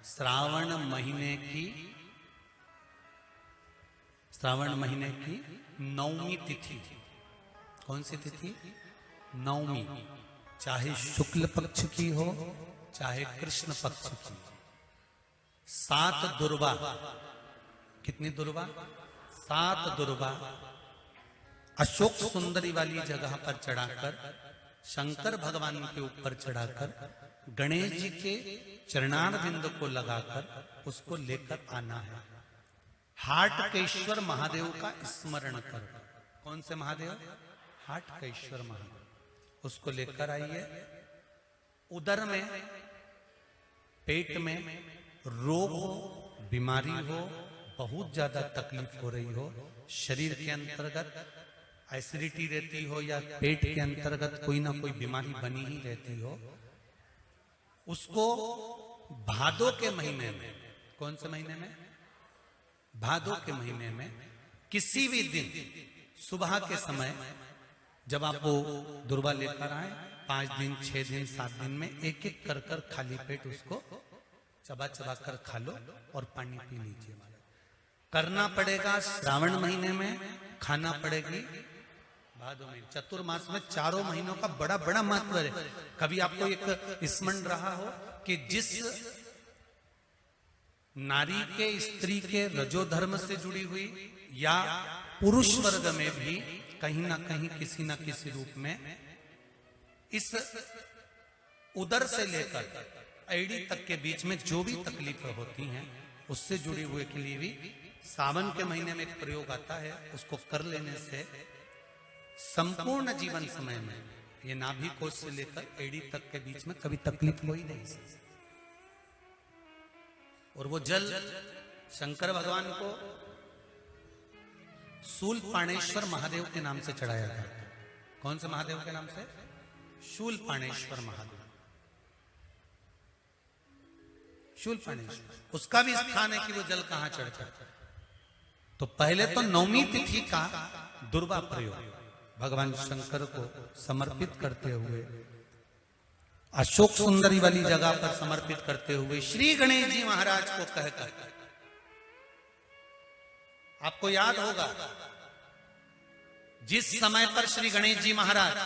श्रावण महीने की नवमी तिथि। कौन सी तिथि? नवमी। चाहे शुक्ल पक्ष की हो चाहे कृष्ण पक्ष की। 7 दुर्वा। कितनी दुर्वा? 7 दुर्वा अशोक सुंदरी वाली जगह पर चढ़ाकर, शंकर भगवान के ऊपर चढ़ाकर, गणेश जी के चरणारविंद को लगाकर उसको लेकर आना है। हाटकेश्वर महादेव का स्मरण कर। कौन से महादेव? हाटकेश्वर महादेव। उसको लेकर आइए। उदर में, पेट में रोग हो, बीमारी हो, बहुत ज्यादा तकलीफ हो रही हो, शरीर के अंतर्गत एसिडिटी रहती हो या पेट के अंतर्गत कोई ना कोई बीमारी बनी ही रहती हो, उसको भादों के महीने में, कौन से महीने में? भादों के महीने में किसी भी दिन सुबह के समय जब आप वो दुर्वा लेकर आए, 5 दिन, 6 दिन, 7 दिन में एक एक कर कर खाली पेट उसको चबा चबा कर खा लो और पानी पी लीजिए। करना पड़ेगा श्रावण महीने में, खाना पड़ेगी भादों में। चतुर्मास में चारों महीनों का बड़ा बड़ा महत्व है। कभी आपको एक स्मरण रहा हो कि जिस नारी के, स्त्री के रजोधर्म से जुड़ी हुई या पुरुष वर्ग में भी कहीं ना कहीं किसी ना किसी रूप में इस उदर से लेकर एड़ी तक के बीच में जो भी तकलीफें होती हैं उससे जुड़ी हुए के लिए भी सावन के महीने में एक प्रयोग आता है। उसको कर लेने से संपूर्ण जीवन समय में ये नाभि कोश से लेकर एड़ी तक के बीच में कभी तकलीफ हो ही नहीं सकती। और वो जल शंकर भगवान को शूलपाणेश्वर महादेव के नाम से चढ़ाया गया। कौन से महादेव के नाम से? शूलपाणेश्वर महादेव। शूलपाणेश्वर उसका भी स्थान है कि वो जल कहां चढ़ता है। तो पहले तो नवमी तिथि का दुर्वा प्रयोग भगवान शंकर को समर्पित करते हुए, अशोक सुंदरी वाली जगह पर समर्पित करते हुए श्री गणेश जी महाराज को कहकर, आपको याद होगा जिस समय पर श्री गणेश जी महाराज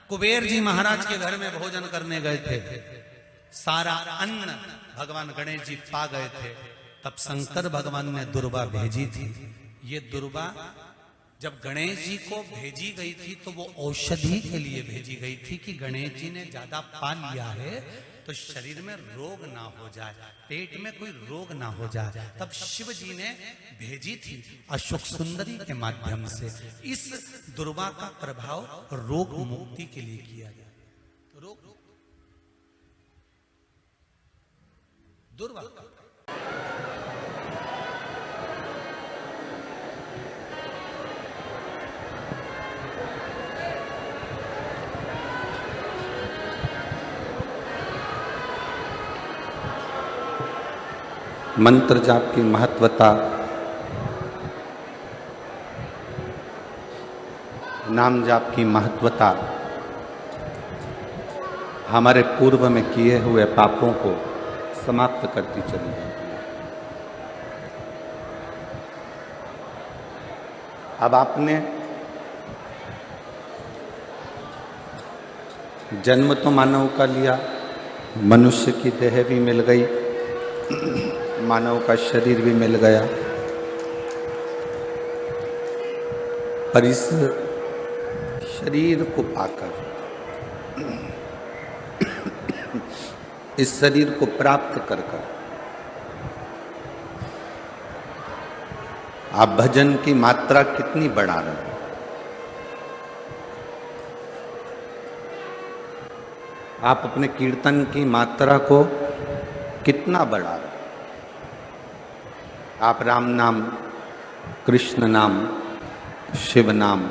कुबेर जी महाराज के घर में भोजन करने गए थे, सारा अन्न भगवान गणेश जी पा गए थे, तब शंकर भगवान ने दुर्वा भेजी थी। ये दुर्वा जब गणेश जी को भेजी गई थी तो वो औषधि के लिए भेजी गई थी कि गणेश जी ने ज्यादा पा लिया है तो शरीर में रोग ना हो जाए, पेट में कोई रोग ना हो जाए। तब शिव जी ने भेजी थी अशोक सुंदरी के माध्यम से। इस दुर्वा का प्रभाव रोग मुक्ति के लिए किया गया। रोग दुर्वा मंत्र जाप की महत्वता, नाम जाप की महत्वता हमारे पूर्व में किए हुए पापों को समाप्त करती चली जाती है। अब आपने जन्म तो मानव का लिया, मनुष्य की देह भी मिल गई, मानव का शरीर भी मिल गया, पर इस शरीर को पाकर, इस शरीर को प्राप्त कर आप भजन की मात्रा कितनी बढ़ा रहे हैं? आप अपने कीर्तन की मात्रा को कितना बढ़ा रहे हैं? आप राम नाम, कृष्ण नाम, शिव नाम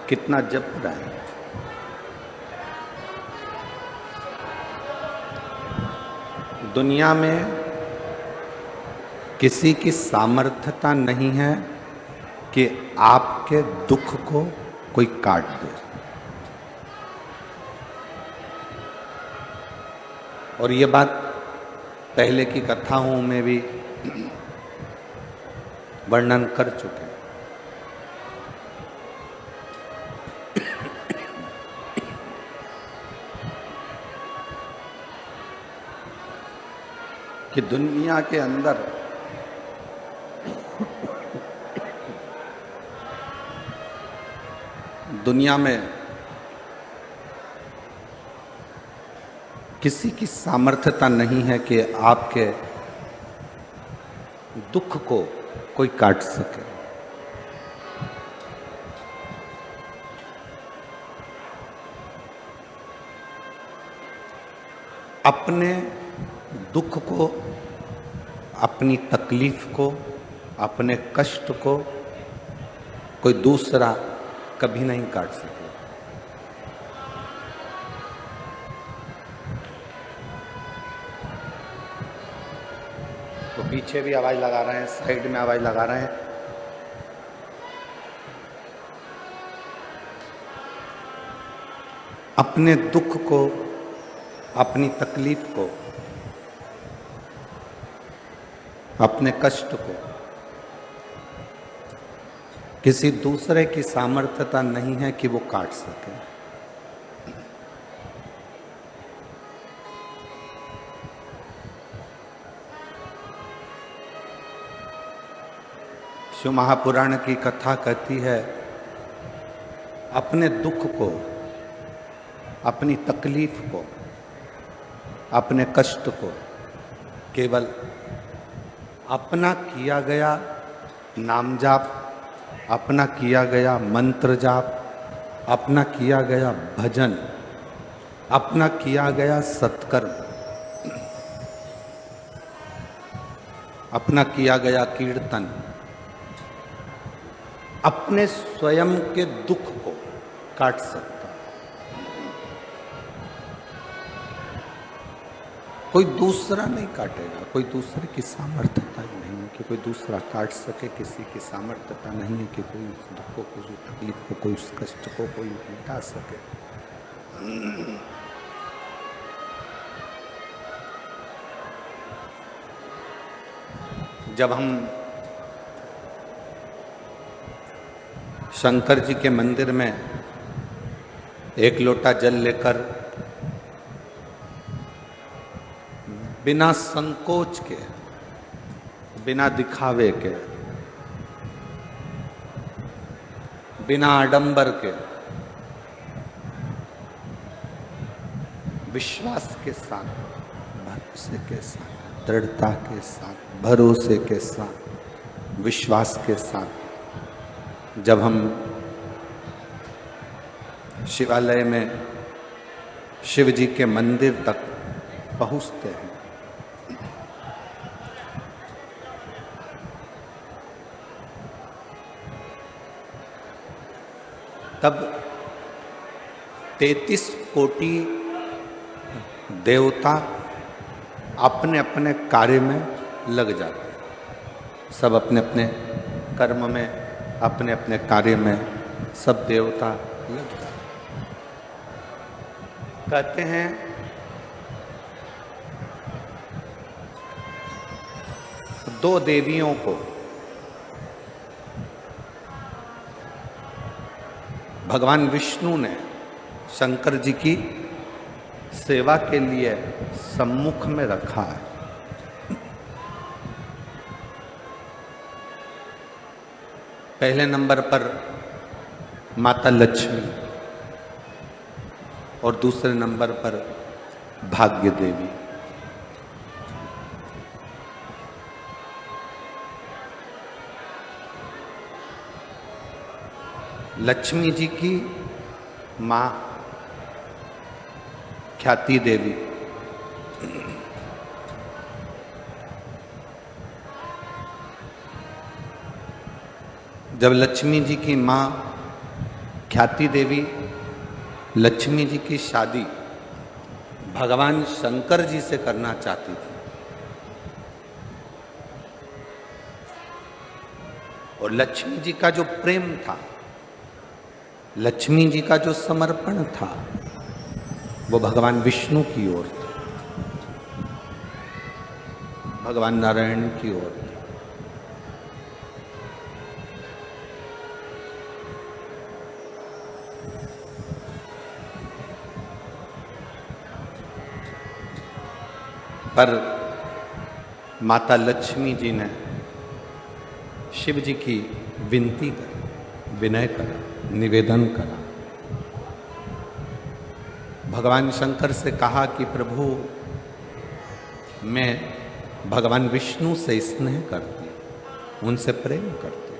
कितना जप रहे हैं? दुनिया में किसी की सामर्थ्यता नहीं है कि आपके दुख को कोई काट दे। और ये बात पहले की कथाओं में भी वर्णन कर चुके हैं। कि दुनिया के अंदर दुनिया में किसी की सामर्थ्यता नहीं है कि आपके दुख को कोई काट सके। अपने दुख को, अपनी तकलीफ को, अपने कष्ट को कोई दूसरा कभी नहीं काट सके। तो पीछे भी आवाज लगा रहे हैं, साइड में आवाज लगा रहे हैं। अपने दुख को, अपनी तकलीफ को, अपने कष्ट को किसी दूसरे की सामर्थ्यता नहीं है कि वो काट सके। शिव महापुराण की कथा कहती है, अपने दुख को, अपनी तकलीफ को, अपने कष्ट को केवल अपना किया गया नाम जाप, अपना किया गया मंत्र जाप, अपना किया गया भजन, अपना किया गया सत्कर्म, अपना किया गया कीर्तन, अपने स्वयं के दुख को काट सकता। कोई दूसरा नहीं काटेगा। कोई दूसरे की सामर्थ्यता नहीं है कि कोई दूसरा काट सके। किसी की सामर्थ्यता नहीं है कि कोई उस दुख को, कोई उस तकलीफ को, कोई उस कष्ट को कोई मिटा सके। जब हम शंकर जी के मंदिर में एक लोटा जल लेकर बिना संकोच के, बिना दिखावे के, बिना आडंबर के, विश्वास के साथ, भरोसे के साथ, दृढ़ता के साथ, भरोसे के साथ, विश्वास के साथ जब हम शिवालय में शिव जी के मंदिर तक पहुंचते हैं, तब 33 कोटि देवता अपने अपने कार्य में लग जाते हैं। सब अपने अपने कर्म में, अपने अपने कार्य में सब देवता लग जाते हैं। कहते हैं दो देवियों को भगवान विष्णु ने शंकर जी की सेवा के लिए सम्मुख में रखा है। पहले नंबर पर माता लक्ष्मी और दूसरे नंबर पर भाग्य देवी। लक्ष्मी जी की माँ ख्याति देवी, जब लक्ष्मी जी की माँ ख्याति देवी लक्ष्मी जी की शादी भगवान शंकर जी से करना चाहती थी, और लक्ष्मी जी का जो प्रेम था, लक्ष्मी जी का जो समर्पण था, वो भगवान विष्णु की ओर था। भगवान नारायण की ओर थे। पर माता लक्ष्मी जी ने शिव जी की विनती करी, विनय करा, निवेदन करा। भगवान शंकर से कहा कि प्रभु मैं भगवान विष्णु से स्नेह करती, उनसे प्रेम करती,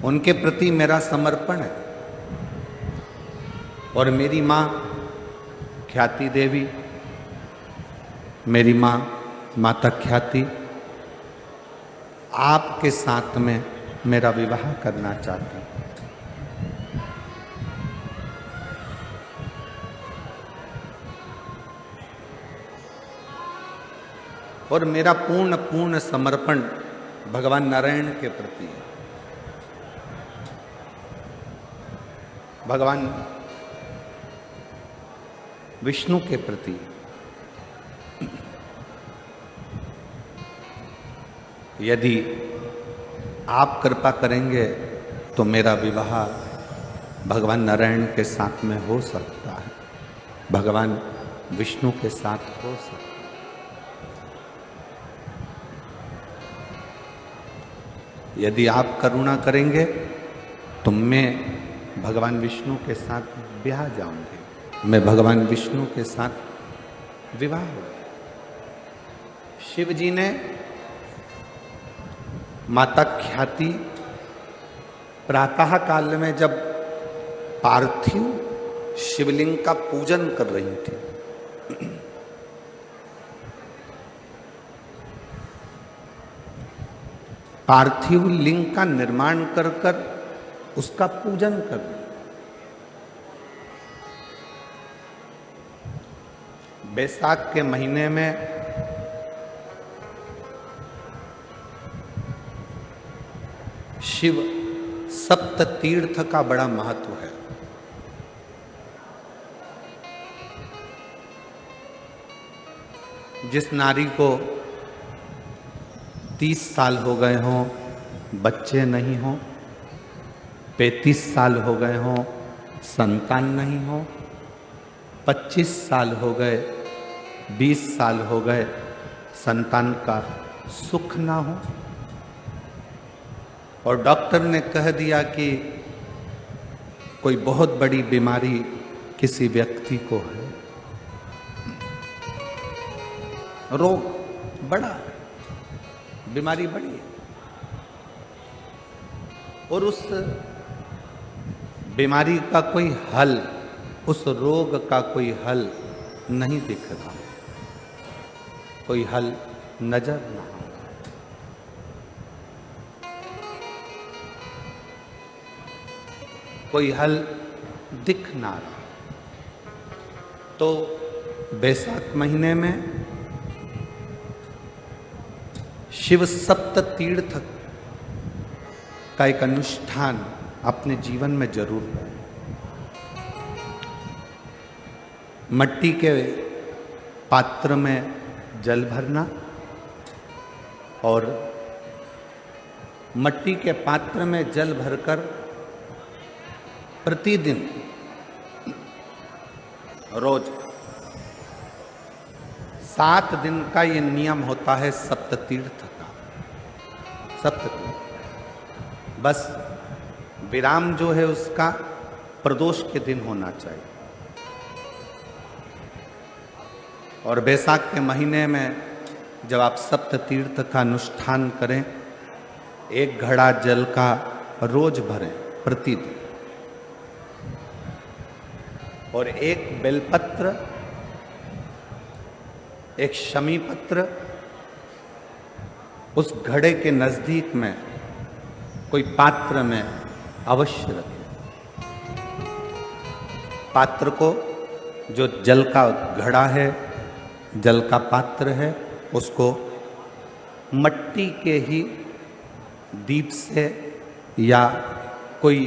उनके प्रति मेरा समर्पण है। और मेरी माँ ख्याति देवी, मेरी माँ माता ख्याति आपके साथ में मेरा विवाह करना चाहती। और मेरा पूर्ण समर्पण भगवान नारायण के प्रति है। भगवान विष्णु के प्रति। यदि आप कृपा करेंगे तो मेरा विवाह भगवान नारायण के साथ में हो सकता है, भगवान विष्णु के साथ हो सकता है। यदि आप करुणा करेंगे तो मैं भगवान विष्णु के साथ ब्याह जाऊंगी, मैं भगवान विष्णु के साथ विवाह हो। शिव जी ने माता ख्याति प्रातः काल में जब पार्थिव शिवलिंग का पूजन कर रही थी, पार्थिव लिंग का निर्माण कर कर उसका पूजन कर रही। बैसाख के महीने में शिव सप्त तीर्थ का बड़ा महत्व है। जिस नारी को 30 साल हो गए हों, बच्चे नहीं हों, 35 साल हो गए हों, संतान नहीं हो, 25 साल हो गए, 20 साल हो गए, संतान का सुख ना हो, और डॉक्टर ने कह दिया कि कोई बहुत बड़ी बीमारी किसी व्यक्ति को है, रोग बड़ा है, बीमारी बड़ी है, और उस बीमारी का कोई हल, उस रोग का कोई हल नहीं दिख रहा, कोई हल नजर ना आ। कोई हल दिख ना रहा। तो बैसाख महीने में शिव सप्त तीर्थ का एक अनुष्ठान अपने जीवन में जरूर करें। मट्टी के पात्र में जल भरना और मट्टी के पात्र में जल भरकर प्रतिदिन रोज 7 दिन का ये नियम होता है सप्ततीर्थ का। सप्ततीर्थ बस विराम जो है उसका प्रदोष के दिन होना चाहिए। और बैसाख के महीने में जब आप सप्ततीर्थ का अनुष्ठान करें, 1 घड़ा जल का रोज भरें प्रतिदिन, और 1 बेलपत्र, 1 शमी पत्र उस घड़े के नजदीक में कोई पात्र में अवश्य रखें। पात्र को, जो जल का घड़ा है, जल का पात्र है, उसको मट्टी के ही दीप से या कोई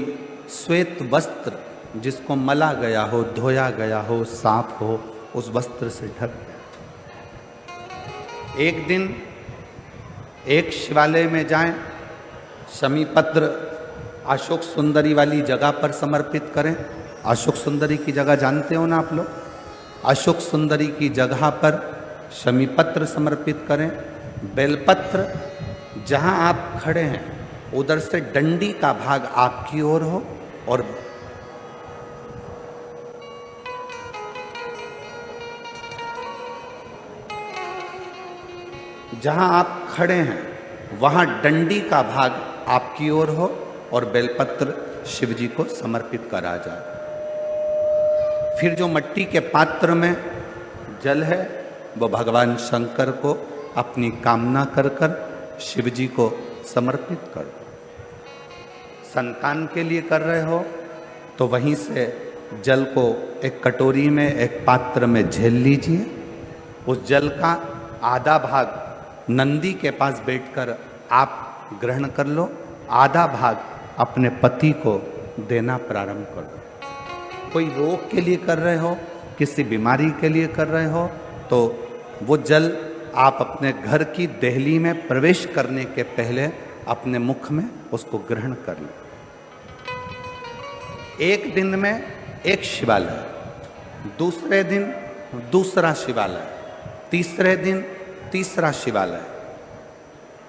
श्वेत वस्त्र जिसको मला गया हो, धोया गया हो, साफ हो, उस वस्त्र से ढक गया। एक दिन एक शिवालय में जाएं, शमी पत्र अशोक सुंदरी वाली जगह पर समर्पित करें। अशोक सुंदरी की जगह जानते हो ना आप लोग? अशोक सुंदरी की जगह पर शमी पत्र समर्पित करें। बेलपत्र जहां आप खड़े हैं उधर से डंडी का भाग आपकी ओर हो और जहां आप खड़े हैं वहां डंडी का भाग आपकी ओर हो और बेलपत्र शिव जी को समर्पित करा जाए। फिर जो मिट्टी के पात्र में जल है वो भगवान शंकर को अपनी कामना कर कर शिव जी को समर्पित कर दो। संतान के लिए कर रहे हो तो वहीं से जल को एक कटोरी में, एक पात्र में झेल लीजिए। उस जल का आधा भाग नंदी के पास बैठकर आप ग्रहण कर लो, आधा भाग अपने पति को देना प्रारंभ कर दो। कोई रोग के लिए कर रहे हो, किसी बीमारी के लिए कर रहे हो तो वो जल आप अपने घर की देहली में प्रवेश करने के पहले अपने मुख में उसको ग्रहण कर लो। एक दिन में एक शिवालय, दूसरे दिन दूसरा शिवालय, तीसरे दिन तीसरा शिवालय।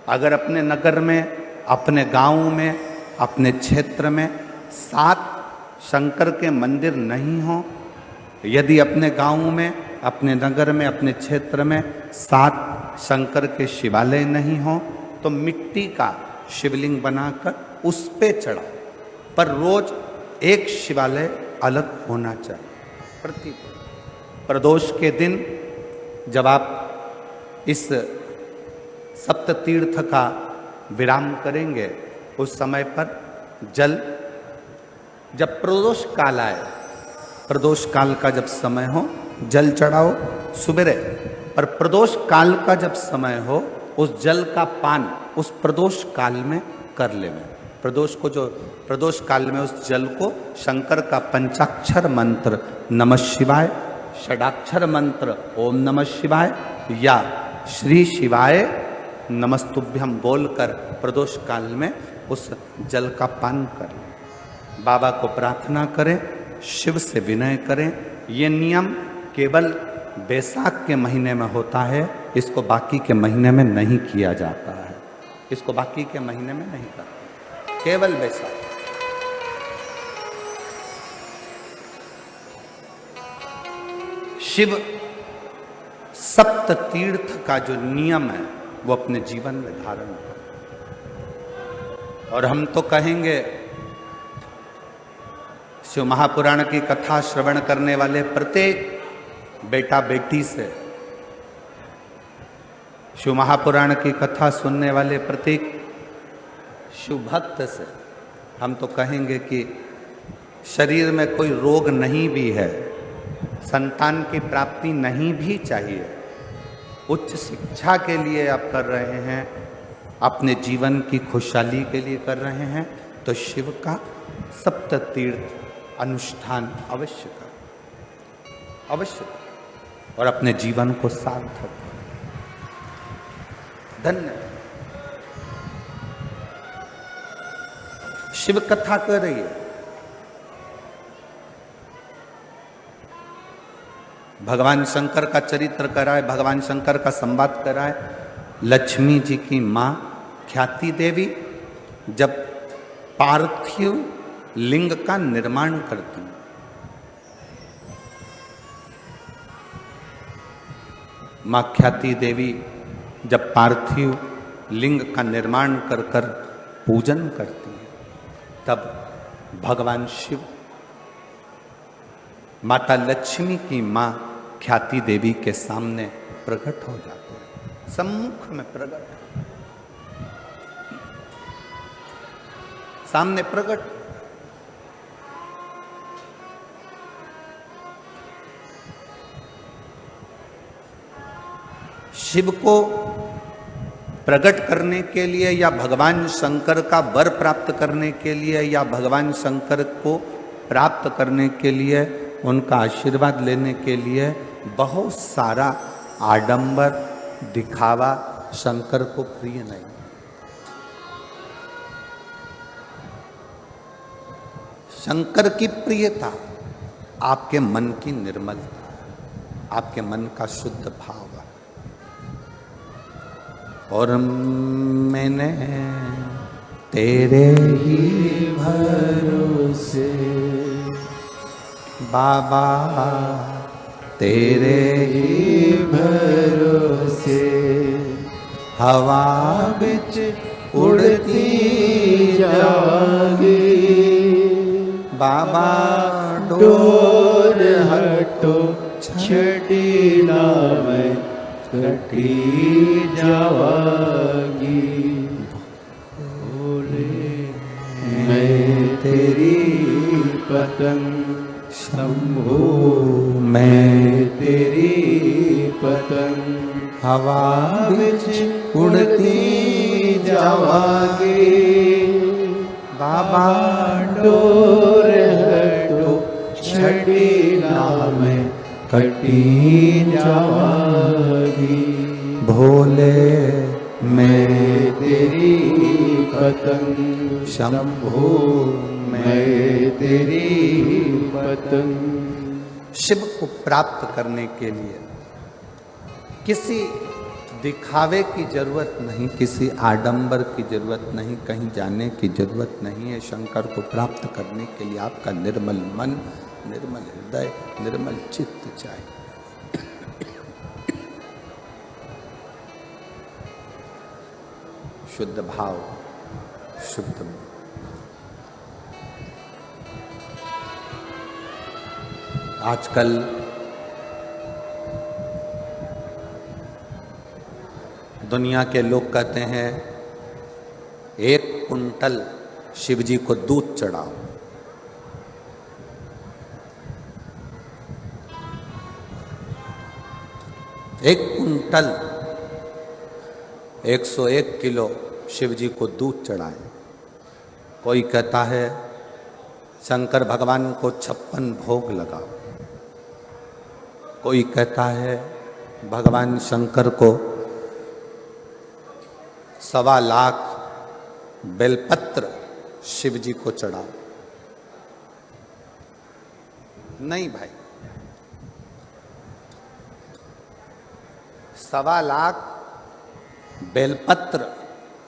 अगर अपने नगर में, अपने गांव में, अपने क्षेत्र में 7 शंकर के मंदिर नहीं हो, यदि अपने गांव में, अपने नगर में, अपने क्षेत्र में 7 शंकर के शिवालय नहीं हो तो मिट्टी का शिवलिंग बनाकर उस पे चढ़ाओ। पर रोज एक शिवालय अलग होना चाहिए। प्रदोष के दिन जब आप इस सप्त तीर्थ का विराम करेंगे उस समय पर जल, जब प्रदोष काल आए, प्रदोष काल का जब समय हो जल चढ़ाओ सुबेरे। पर प्रदोष काल का जब समय हो उस जल का पान उस प्रदोष काल में कर लेना। प्रदोष को जो प्रदोष काल में उस जल को शंकर का पंचाक्षर मंत्र नमः शिवाय, षडाक्षर मंत्र ओम नमः शिवाय या श्री शिवाय नमस्तुभ्यम बोलकर प्रदोष काल में उस जल का पान करें। बाबा को प्रार्थना करें, शिव से विनय करें। ये नियम केवल बैसाख के महीने में होता है, इसको बाकी के महीने में नहीं किया जाता है। इसको बाकी के महीने में नहीं करते, केवल बैसाख। शिव सप्त तीर्थ का जो नियम है वो अपने जीवन में धारण करें। और हम तो कहेंगे शिव महापुराण की कथा श्रवण करने वाले प्रत्येक बेटा बेटी से, शिव महापुराण की कथा सुनने वाले प्रत्येक शिव भक्त से हम तो कहेंगे कि शरीर में कोई रोग नहीं भी है, संतान की प्राप्ति नहीं भी चाहिए, उच्च शिक्षा के लिए आप कर रहे हैं, अपने जीवन की खुशहाली के लिए कर रहे हैं, तो शिव का सप्त तीर्थ अनुष्ठान अवश्य करें, अवश्य करें और अपने जीवन को सार्थक करें। धन्य शिव कथा कर रही है, भगवान शंकर का चरित्र कराए, भगवान शंकर का संवाद कराए। लक्ष्मी जी की मां ख्याति देवी जब पार्थिव लिंग का निर्माण करती, मां ख्याति देवी जब पार्थिव लिंग का निर्माण कर कर पूजन करती है, तब भगवान शिव माता लक्ष्मी की मां ख्याति देवी के सामने प्रकट हो जाते हैं, सम्मुख में प्रकट, सामने प्रकट। शिव को प्रकट करने के लिए या भगवान शंकर का वर प्राप्त करने के लिए या भगवान शंकर को प्राप्त करने के लिए, उनका आशीर्वाद लेने के लिए बहुत सारा आडंबर दिखावा शंकर को प्रिय नहीं। शंकर की प्रियता आपके मन की निर्मलता, आपके मन का शुद्ध भाव। और मैंने तेरे ही भरोसे बाबा, तेरे ही भरोसे हवा बिच उड़ती जागी। बाबा डोर हटो छड़ी ना मैं कटी जावागी। बोले मैं तेरी पतंग शंभो, मैं तेरी पतंग हवा बिच उड़ती जावागी। बाबा डोर हटो छड़ी ना मैं कटी जावागी। भोले मैं तेरी पतंग शंभो, मैं तेरी पतंग। शिव को प्राप्त करने के लिए किसी दिखावे की जरूरत नहीं, किसी आडंबर की जरूरत नहीं, कहीं जाने की जरूरत नहीं है। शंकर को प्राप्त करने के लिए आपका निर्मल मन, निर्मल हृदय, निर्मल चित्त चाहिए। शुद्ध भाव, शुद्ध मन। आजकल दुनिया के लोग कहते हैं 1 कुंटल शिव जी को दूध चढ़ाओ। एक कुंटल 101 किलो शिव जी को दूध चढ़ाए। कोई कहता है शंकर भगवान को 56 भोग लगाओ। कोई कहता है भगवान शंकर को 1.25 लाख बेलपत्र शिव जी को चढ़ाओ। नहीं भाई, 1.25 लाख बेलपत्र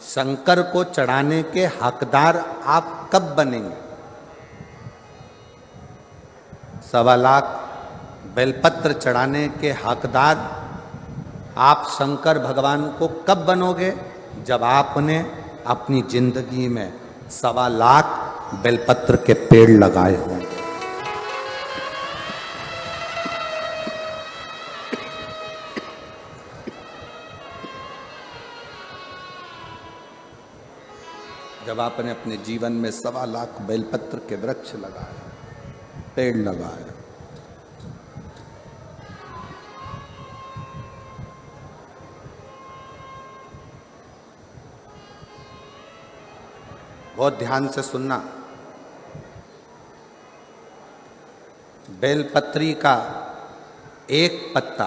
शंकर को चढ़ाने के हकदार आप कब बनेंगे? 1.25 लाख बेलपत्र चढ़ाने के हकदार आप शंकर भगवान को कब बनोगे? जब आपने अपनी जिंदगी में 1.25 लाख बेलपत्र के पेड़ लगाए होंगे। जब आपने अपने जीवन में 1.25 लाख बेलपत्र के वृक्ष लगाए, पेड़ लगाए, बहुत ध्यान से सुनना। बेलपत्री का एक पत्ता,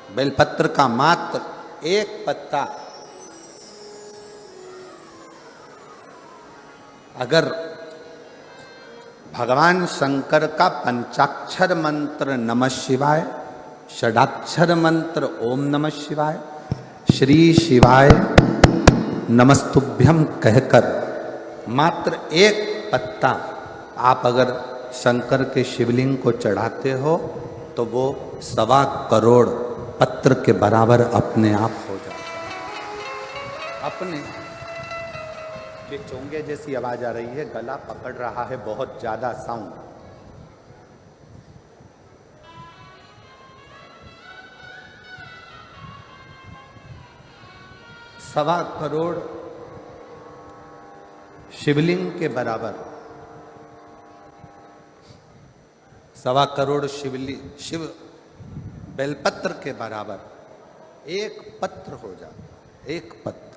बेलपत्र का मात्र एक पत्ता अगर भगवान शंकर का पंचाक्षर मंत्र नमः शिवाय, षडाक्षर मंत्र ओम नमः शिवाय, श्री शिवाय नमस्तुभ्यम कहकर मात्र एक पत्ता आप अगर शंकर के शिवलिंग को चढ़ाते हो तो वो 1.25 करोड़ पत्र के बराबर अपने आप हो जाता है। अपने ये चोंगे जैसी आवाज आ रही है, गला पकड़ रहा है बहुत ज्यादा साउंड। सवा करोड़ शिवलिंग के बराबर, 1.25 करोड़ शिव बेलपत्र के बराबर एक पत्र हो जाता, एक पत्र।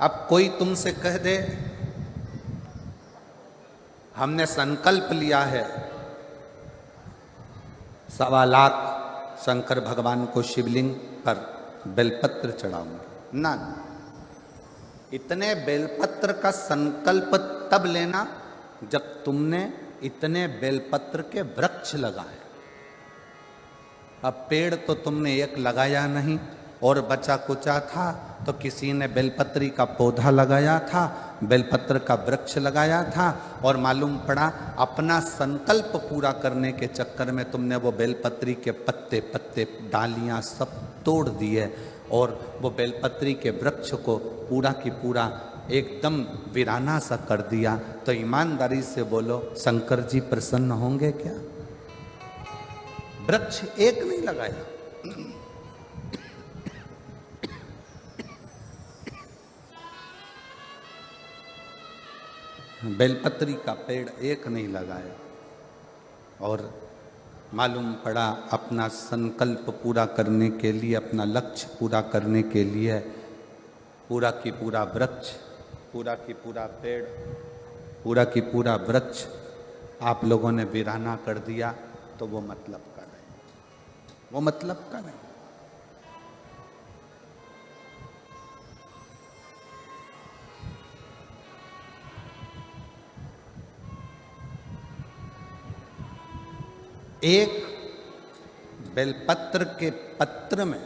अब कोई तुमसे कह दे हमने संकल्प लिया है 1.25 लाख शंकर भगवान को शिवलिंग पर बेलपत्र चढ़ाऊंगा, ना, इतने बेलपत्र का संकल्प तब लेना जब तुमने इतने बेलपत्र के वृक्ष लगाए। अब पेड़ तो तुमने एक लगाया नहीं और बचा कुचा था तो किसी ने बेलपत्री का पौधा लगाया था, बेलपत्र का वृक्ष लगाया था, और मालूम पड़ा अपना संकल्प पूरा करने के चक्कर में तुमने वो बेलपत्री के पत्ते पत्ते डालियां सब तोड़ दिए और वो बेलपत्री के वृक्ष को पूरा की पूरा एकदम वीराना सा कर दिया। तो ईमानदारी से बोलो, शंकर जी प्रसन्न होंगे क्या? वृक्ष एक नहीं लगाया, बेलपत्री का पेड़ एक नहीं लगाया, और मालूम पड़ा अपना संकल्प पूरा करने के लिए, अपना लक्ष्य पूरा करने के लिए पूरा की पूरा वृक्ष, पूरा की पूरा पेड़, पूरा की पूरा वृक्ष आप लोगों ने वीराना कर दिया। तो वो मतलब का नहीं, वो मतलब का नहीं। एक बेलपत्र के पत्र में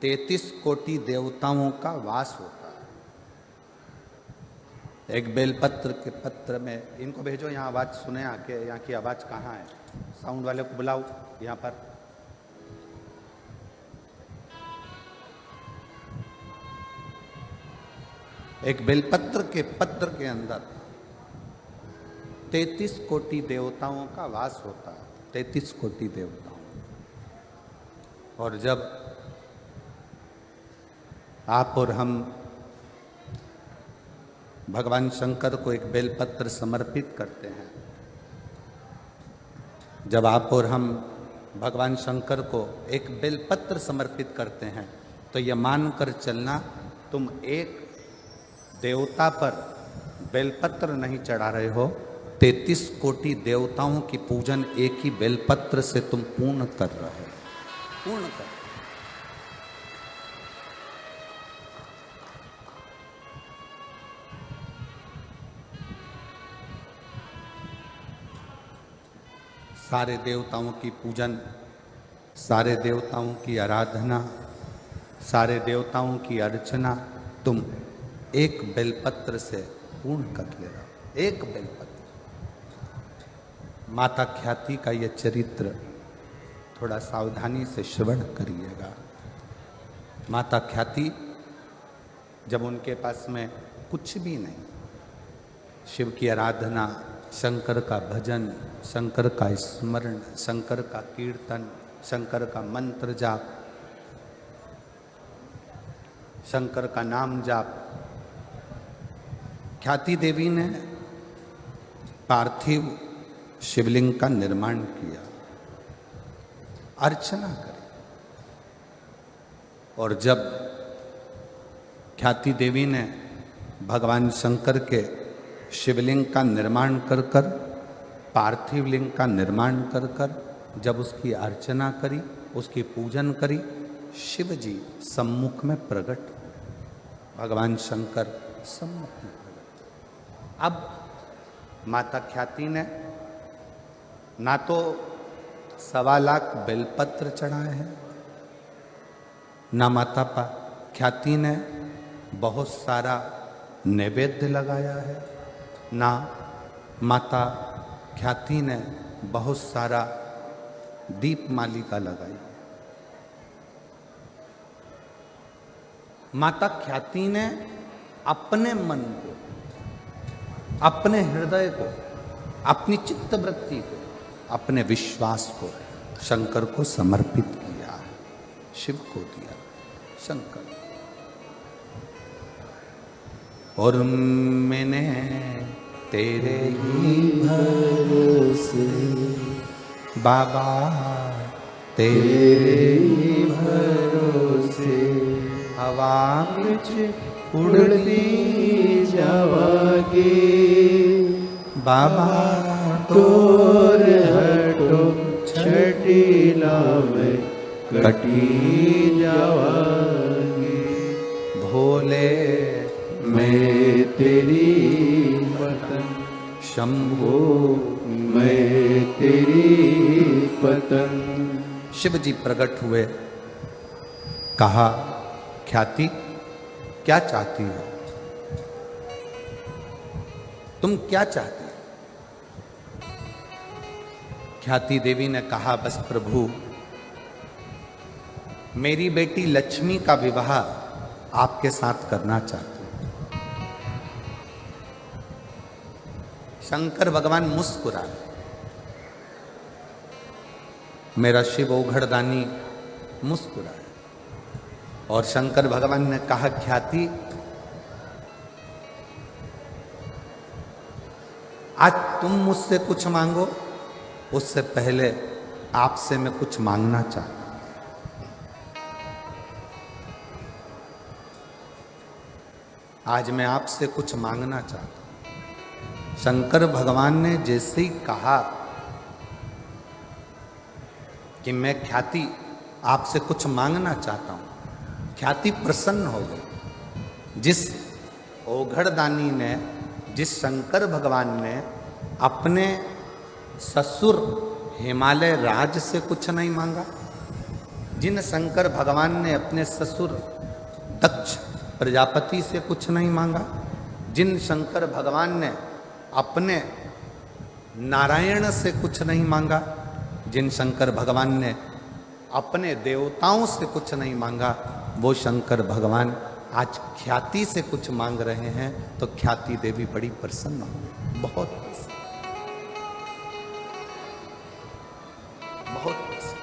33 कोटि देवताओं का वास होता है। एक बेलपत्र के पत्र में, इनको भेजो यहाँ आवाज सुने आके, यहाँ की आवाज कहाँ है? साउंड वाले को बुलाओ यहाँ पर। एक बेलपत्र के पत्र के अंदर 33 कोटि देवताओं का वास होता है, 33 कोटि देवताओं। और जब आप और हम भगवान शंकर को एक बेलपत्र समर्पित करते हैं, जब आप और हम भगवान शंकर को एक बेलपत्र समर्पित करते हैं, तो यह मानकर चलना तुम एक देवता पर बेलपत्र नहीं चढ़ा रहे हो, 33 कोटि देवताओं की पूजन एक ही बेलपत्र से तुम पूर्ण कर रहे हो, पूर्ण कर। सारे देवताओं की पूजन, सारे देवताओं की आराधना, सारे देवताओं की अर्चना तुम एक बेलपत्र से पूर्ण कर ले रहे हो, एक बेलपत्र। माता ख्याति का यह चरित्र थोड़ा सावधानी से श्रवण करिएगा। माता ख्याति जब उनके पास में कुछ भी नहीं, शिव की आराधना, शंकर का भजन, शंकर का स्मरण, शंकर का कीर्तन, शंकर का मंत्र जाप, शंकर का नाम जाप, ख्याति देवी ने पार्थिव शिवलिंग का निर्माण किया, अर्चना करी। और जब ख्याति देवी ने भगवान शंकर के शिवलिंग का निर्माण कर कर, पार्थिव लिंग का निर्माण कर कर जब उसकी अर्चना करी, उसकी पूजन करी, शिव जी सम्मुख में प्रकट हुए, भगवान शंकर सम्मुख में प्रकट। अब माता ख्याति ने ना तो 1.25 लाख बेलपत्र चढ़ाए हैं, ना माता ख्याति ने बहुत सारा नैवेद्य लगाया है, ना माता ख्याति ने बहुत सारा दीप मालिका लगाई। माता ख्याति ने अपने मन को, अपने हृदय को, अपनी चित्तवृत्ति को, अपने विश्वास को शंकर को समर्पित किया, शिव को दिया, शंकर। और मैंने तेरे ही भरोसे बाबा, तेरे ही भरोसे हवा उड़ती जावागे बाबा तोर हटो छटीला में कटी जावागे भोले मैं तेरी पतंग शंभो मैं तेरी पतंग। शिव जी प्रकट हुए, कहा ख्याति क्या चाहती हो, तुम क्या चाहती हो? ख्याति देवी ने कहा बस प्रभु, मेरी बेटी लक्ष्मी का विवाह आपके साथ करना चाहती हूं। शंकर भगवान मुस्कुराए, मेरा शिव ओघड़दानी मुस्कुराए और शंकर भगवान ने कहा ख्याति, आज तुम मुझसे कुछ मांगो, उससे पहले आपसे मैं कुछ मांगना चाहता हूं। आज मैं आपसे कुछ मांगना चाहता हूं। शंकर भगवान ने जैसे ही कहा कि मैं ख्याति आपसे कुछ मांगना चाहता हूं, ख्याति प्रसन्न हो गई। जिस ओघड़दानी ने, जिस शंकर भगवान ने अपने ससुर हिमालय राज से कुछ नहीं मांगा, जिन शंकर भगवान ने अपने ससुर दक्ष प्रजापति से कुछ नहीं मांगा, जिन शंकर भगवान ने अपने नारायण से कुछ नहीं मांगा, जिन शंकर भगवान ने अपने देवताओं से कुछ नहीं मांगा, वो शंकर भगवान आज ख्याति से कुछ मांग रहे हैं। तो ख्याति देवी बड़ी प्रसन्न हो, बहुत प्रसन्न, बहुत प्रसन्न।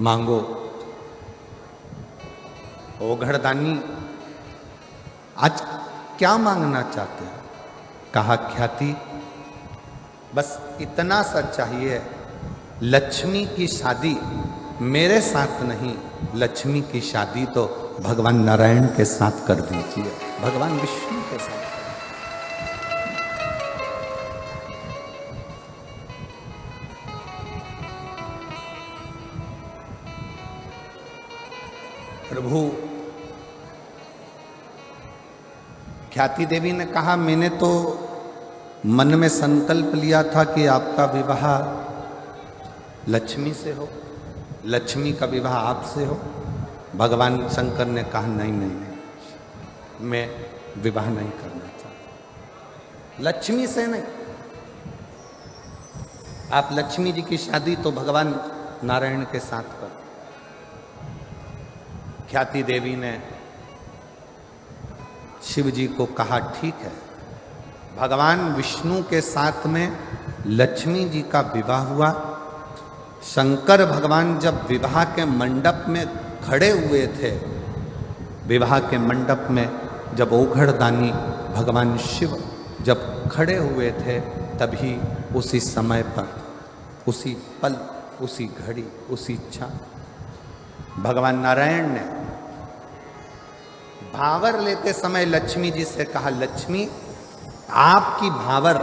मांगो। ओघड़दानी आज क्या मांगना चाहते हैं? कहा ख्याति बस इतना सा चाहिए, लक्ष्मी की शादी मेरे साथ नहीं, लक्ष्मी की शादी तो भगवान नारायण के साथ कर दीजिए, भगवान विष्णु के साथ। प्रभु, ख्याति देवी ने कहा मैंने तो मन में संकल्प लिया था कि आपका विवाह लक्ष्मी से हो, लक्ष्मी का विवाह आपसे हो। भगवान शंकर ने कहा नहीं नहीं नहीं, मैं विवाह नहीं करना चाहता, लक्ष्मी से नहीं। आप लक्ष्मी जी की शादी तो भगवान नारायण के साथ करो। ख्याति देवी ने शिव जी को कहा ठीक है। भगवान विष्णु के साथ में लक्ष्मी जी का विवाह हुआ। शंकर भगवान जब विवाह के मंडप में खड़े हुए थे, विवाह के मंडप में जब ओघड़दानी भगवान शिव जब खड़े हुए थे, तभी उसी समय पर, उसी पल, उसी घड़ी, उसी इच्छा भगवान नारायण ने भावर लेते समय लक्ष्मी जी से कहा, लक्ष्मी आपकी भावर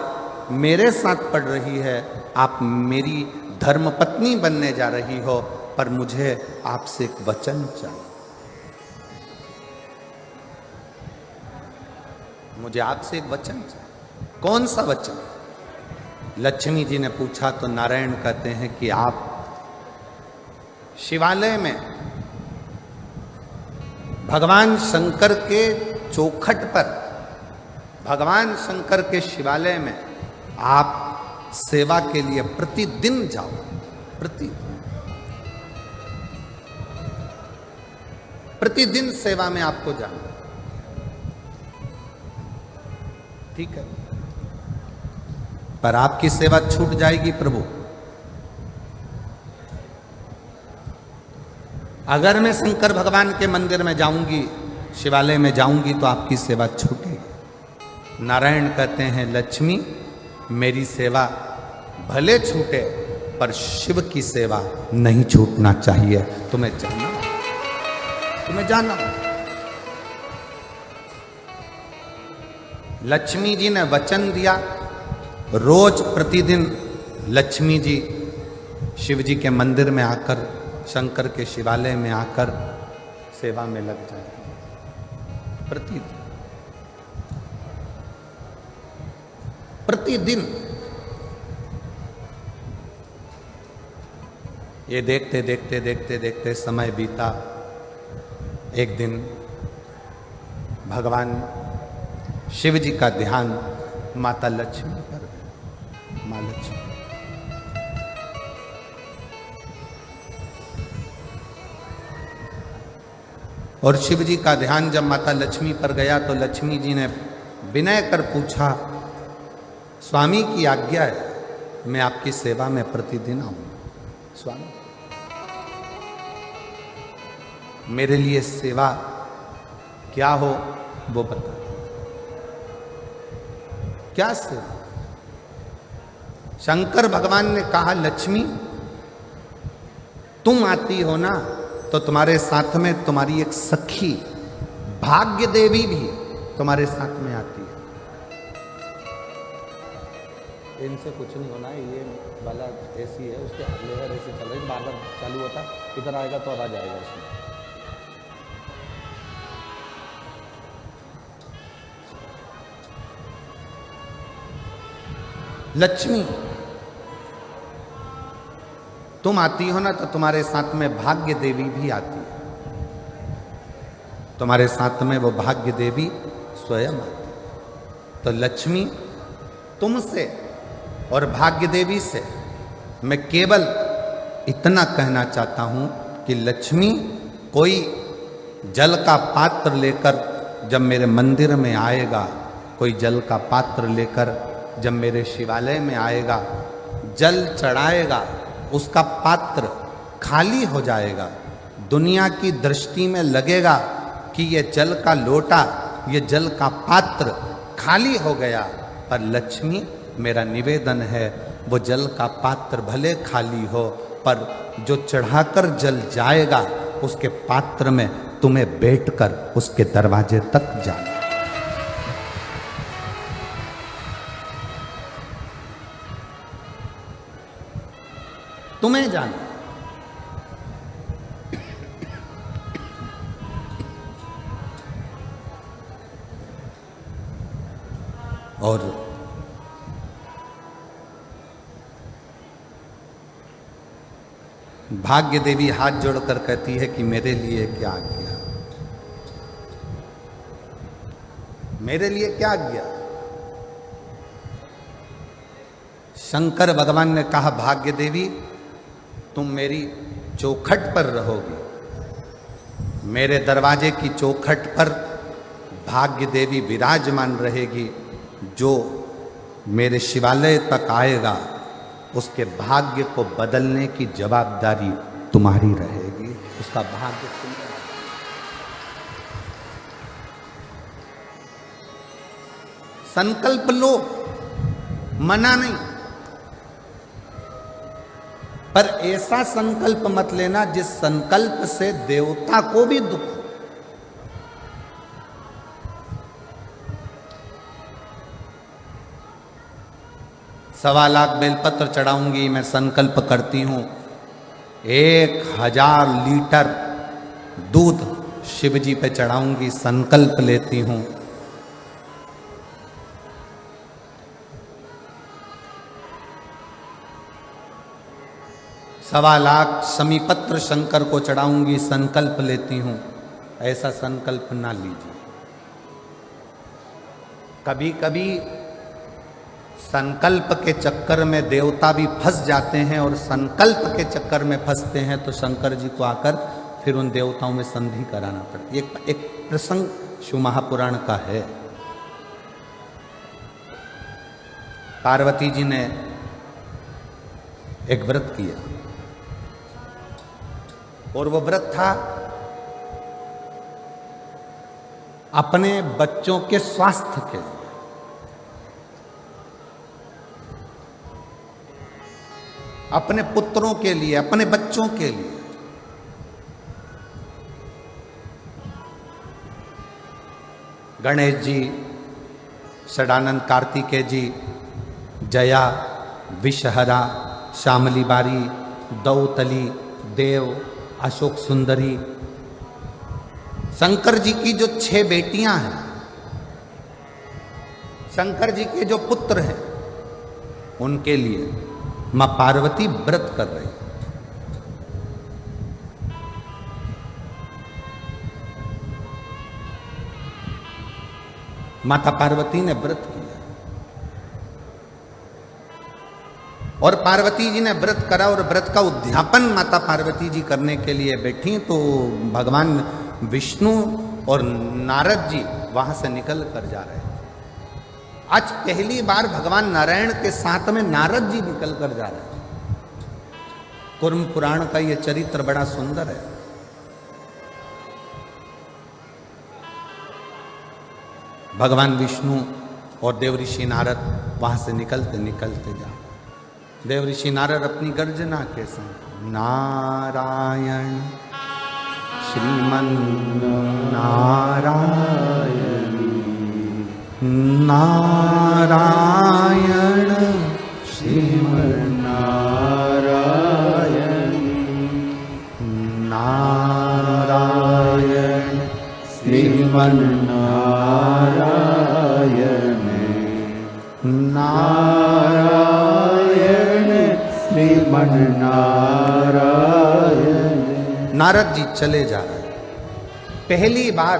मेरे साथ पड़ रही है, आप मेरी धर्मपत्नी बनने जा रही हो, पर मुझे आपसे एक वचन चाहिए, मुझे आपसे एक वचन चाहिए। कौन सा वचन? लक्ष्मी जी ने पूछा तो नारायण कहते हैं कि आप शिवालय में भगवान शंकर के चौखट पर, भगवान शंकर के शिवालय में आप सेवा के लिए प्रतिदिन जाओ, प्रतिदिन सेवा में आपको जाना, ठीक है? पर आपकी सेवा छूट जाएगी प्रभु। अगर मैं शंकर भगवान के मंदिर में जाऊंगी, शिवालय में जाऊंगी, तो आपकी सेवा छूटेगी। नारायण कहते हैं, लक्ष्मी मेरी सेवा भले छूटे, पर शिव की सेवा नहीं छूटना चाहिए। तुम्हें जाना, तुम्हें जाना। लक्ष्मी जी ने वचन दिया, रोज प्रतिदिन लक्ष्मी जी शिव जी के मंदिर में आकर, शंकर के शिवालय में आकर सेवा में लग जाए। प्रतिदिन ये देखते देखते देखते देखते समय बीता। एक दिन भगवान शिव जी का ध्यान माता लक्ष्मी पर, माँ लक्ष्मी। और शिव जी का ध्यान जब माता लक्ष्मी पर गया तो लक्ष्मी जी ने विनय कर पूछा, स्वामी की आज्ञा है, मैं आपकी सेवा में प्रतिदिन आऊं। स्वामी, मेरे लिए सेवा क्या हो वो बता। क्या सेवा? शंकर भगवान ने कहा, लक्ष्मी तुम आती हो ना तो तुम्हारे साथ में तुम्हारी एक सखी भाग्य देवी भी तुम्हारे साथ में आती है। इनसे कुछ नहीं होना, ये वाला ऐसी है, उसके लेवर ऐसे चल रही, बार बार चालू होता, इधर आएगा तो आवाज आएगा उसमें। लक्ष्मी तुम आती हो ना तो तुम्हारे साथ में भाग्य देवी भी आती है। तुम्हारे साथ में वो भाग्य देवी स्वयं आती है। तो लक्ष्मी तुमसे और भाग्य देवी से मैं केवल इतना कहना चाहता हूं कि लक्ष्मी कोई जल का पात्र लेकर जब मेरे मंदिर में आएगा, कोई जल का पात्र लेकर जब मेरे शिवालय में आएगा, जल चढ़ाएगा, उसका पात्र खाली हो जाएगा। दुनिया की दृष्टि में लगेगा कि ये जल का लोटा, ये जल का पात्र खाली हो गया, पर लक्ष्मी मेरा निवेदन है वो जल का पात्र भले खाली हो, पर जो चढ़ाकर जल जाएगा उसके पात्र में तुम्हें बैठकर उसके दरवाजे तक जाना। तुम्हें जाना। और भाग्य देवी हाथ जोड़कर कहती है कि मेरे लिए क्या आज्ञा, मेरे लिए क्या आज्ञा। शंकर भगवान ने कहा, भाग्य देवी तुम मेरी चौखट पर रहोगी, मेरे दरवाजे की चौखट पर भाग्य देवी विराजमान रहेगी। जो मेरे शिवालय तक आएगा उसके भाग्य को बदलने की जवाबदारी तुम्हारी रहेगी, उसका भाग्य तुम्हारा। संकल्प लो, मना नहीं, पर ऐसा संकल्प मत लेना जिस संकल्प से देवता को भी दुख हो। सवा लाख बेलपत्र चढ़ाऊंगी, मैं संकल्प करती हूं 1000 लीटर दूध शिव जी पे चढ़ाऊंगी, संकल्प लेती हूं। सवा लाख समीपत्र शंकर को चढ़ाऊंगी, संकल्प लेती हूं। ऐसा संकल्प ना लीजिए। कभी कभी संकल्प के चक्कर में देवता भी फंस जाते हैं, और संकल्प के चक्कर में फंसते हैं तो शंकर जी को आकर फिर उन देवताओं में संधि कराना पड़ता है। एक प्रसंग शिव महापुराण का है। पार्वती जी ने एक व्रत किया, और वो व्रत था अपने बच्चों के स्वास्थ्य के लिए। अपने पुत्रों के लिए, अपने बच्चों के लिए। गणेश जी, षडानंद कार्तिकेय जी, जया, विषहरा, श्यामली बारी, दौतली, देव, अशोक सुंदरी, शंकर जी की जो 6 बेटियां हैं, शंकर जी के जो पुत्र हैं, उनके लिए मां पार्वती व्रत कर रही। माता पार्वती ने व्रत किया और पार्वती जी ने व्रत करा और व्रत का उद्यापन माता पार्वती जी करने के लिए बैठी तो भगवान विष्णु और नारद जी वहां से निकल कर जा रहे थे। आज पहली बार भगवान नारायण के साथ में नारद जी निकल कर जा रहे हैं। कुर्म पुराण का यह चरित्र बड़ा सुंदर है। भगवान विष्णु और देवऋषि नारद वहां से निकलते निकलते जा, देवऋषि नारद अपनी गर्जना के संग नारायण श्रीमन नारायण नारायण श्रीमन नारायण नारायण श्रीमन नारायण नारायण श्रीमन नारायण। नारद जी चले जा रहे हैं। पहली बार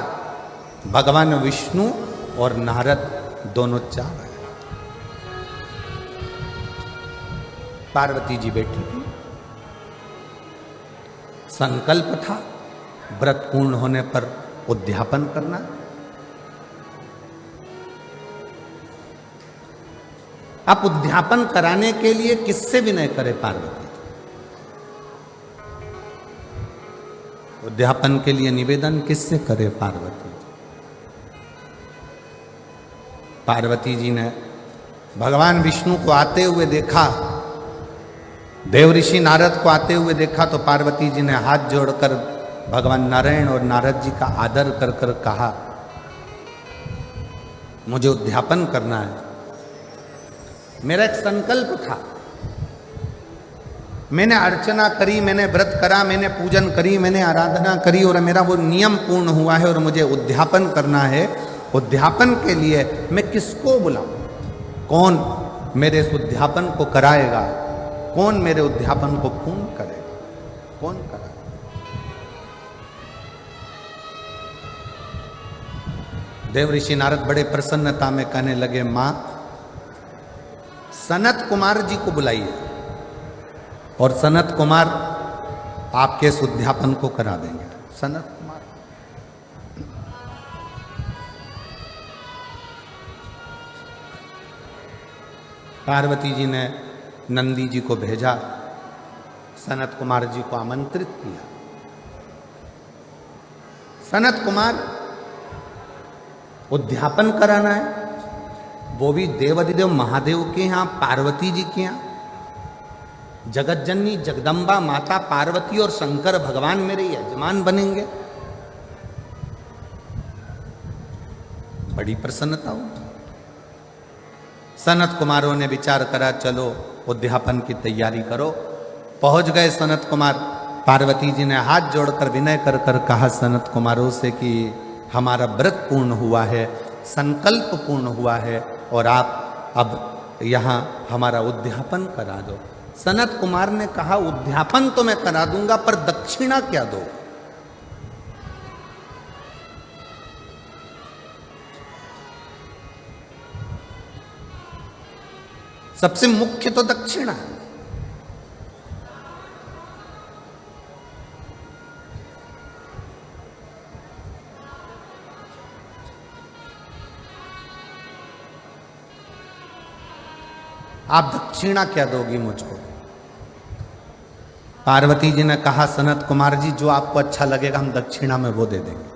भगवान विष्णु और नारद दोनों जा रहे हैं। पार्वती जी बैठी थी। संकल्प था व्रत पूर्ण होने पर उद्यापन करना। आप उद्यापन कराने के लिए किससे विनय करे पार्वती? उद्यापन के लिए निवेदन किससे करे पार्वती? पार्वती जी ने भगवान विष्णु को आते हुए देखा, देवऋषि नारद को आते हुए देखा तो पार्वती जी ने हाथ जोड़कर भगवान नारायण और नारद जी का आदर कर कर कहा, मुझे उद्यापन करना है। मेरा एक संकल्प था, मैंने अर्चना करी, मैंने व्रत करा, मैंने पूजन करी, मैंने आराधना करी और मेरा वो नियम पूर्ण हुआ है और मुझे उद्यापन करना है। उद्यापन के लिए मैं किसको बुलाऊं? कौन मेरे इस उद्यापन को कराएगा? कौन मेरे उद्यापन को पूर्ण करेगा? कौन कराएगा? देवऋषि नारद बड़े प्रसन्नता में कहने लगे, मां सनत कुमार जी को बुलाइए और सनत कुमार आपके इस उद्यापन को करा देंगे। सनत कुमार पार्वती जी ने नंदी जी को भेजा, सनत कुमार जी को आमंत्रित किया। सनत कुमार उद्यापन कराना है, वो भी देवाधिदेव महादेव के यहां, पार्वती जी के यहां। जगतजननी जगदम्बा माता पार्वती और शंकर भगवान मेरे यजमान बनेंगे। बड़ी प्रसन्नता हुई। सनत कुमारों ने विचार करा, चलो उद्यापन की तैयारी करो। पहुंच गए सनत कुमार। पार्वती जी ने हाथ जोड़कर विनय कर कर कहा सनत कुमारों से कि हमारा व्रत पूर्ण हुआ है, संकल्प पूर्ण हुआ है और आप अब यहाँ हमारा उद्यापन करा दो। सनत कुमार ने कहा, उद्यापन तो मैं करा दूंगा पर दक्षिणा क्या दो? सबसे मुख्य तो दक्षिणा है। आप दक्षिणा क्या दोगी मुझको? पार्वती जी ने कहा, सनत कुमार जी जो आपको अच्छा लगेगा हम दक्षिणा में वो दे देंगे।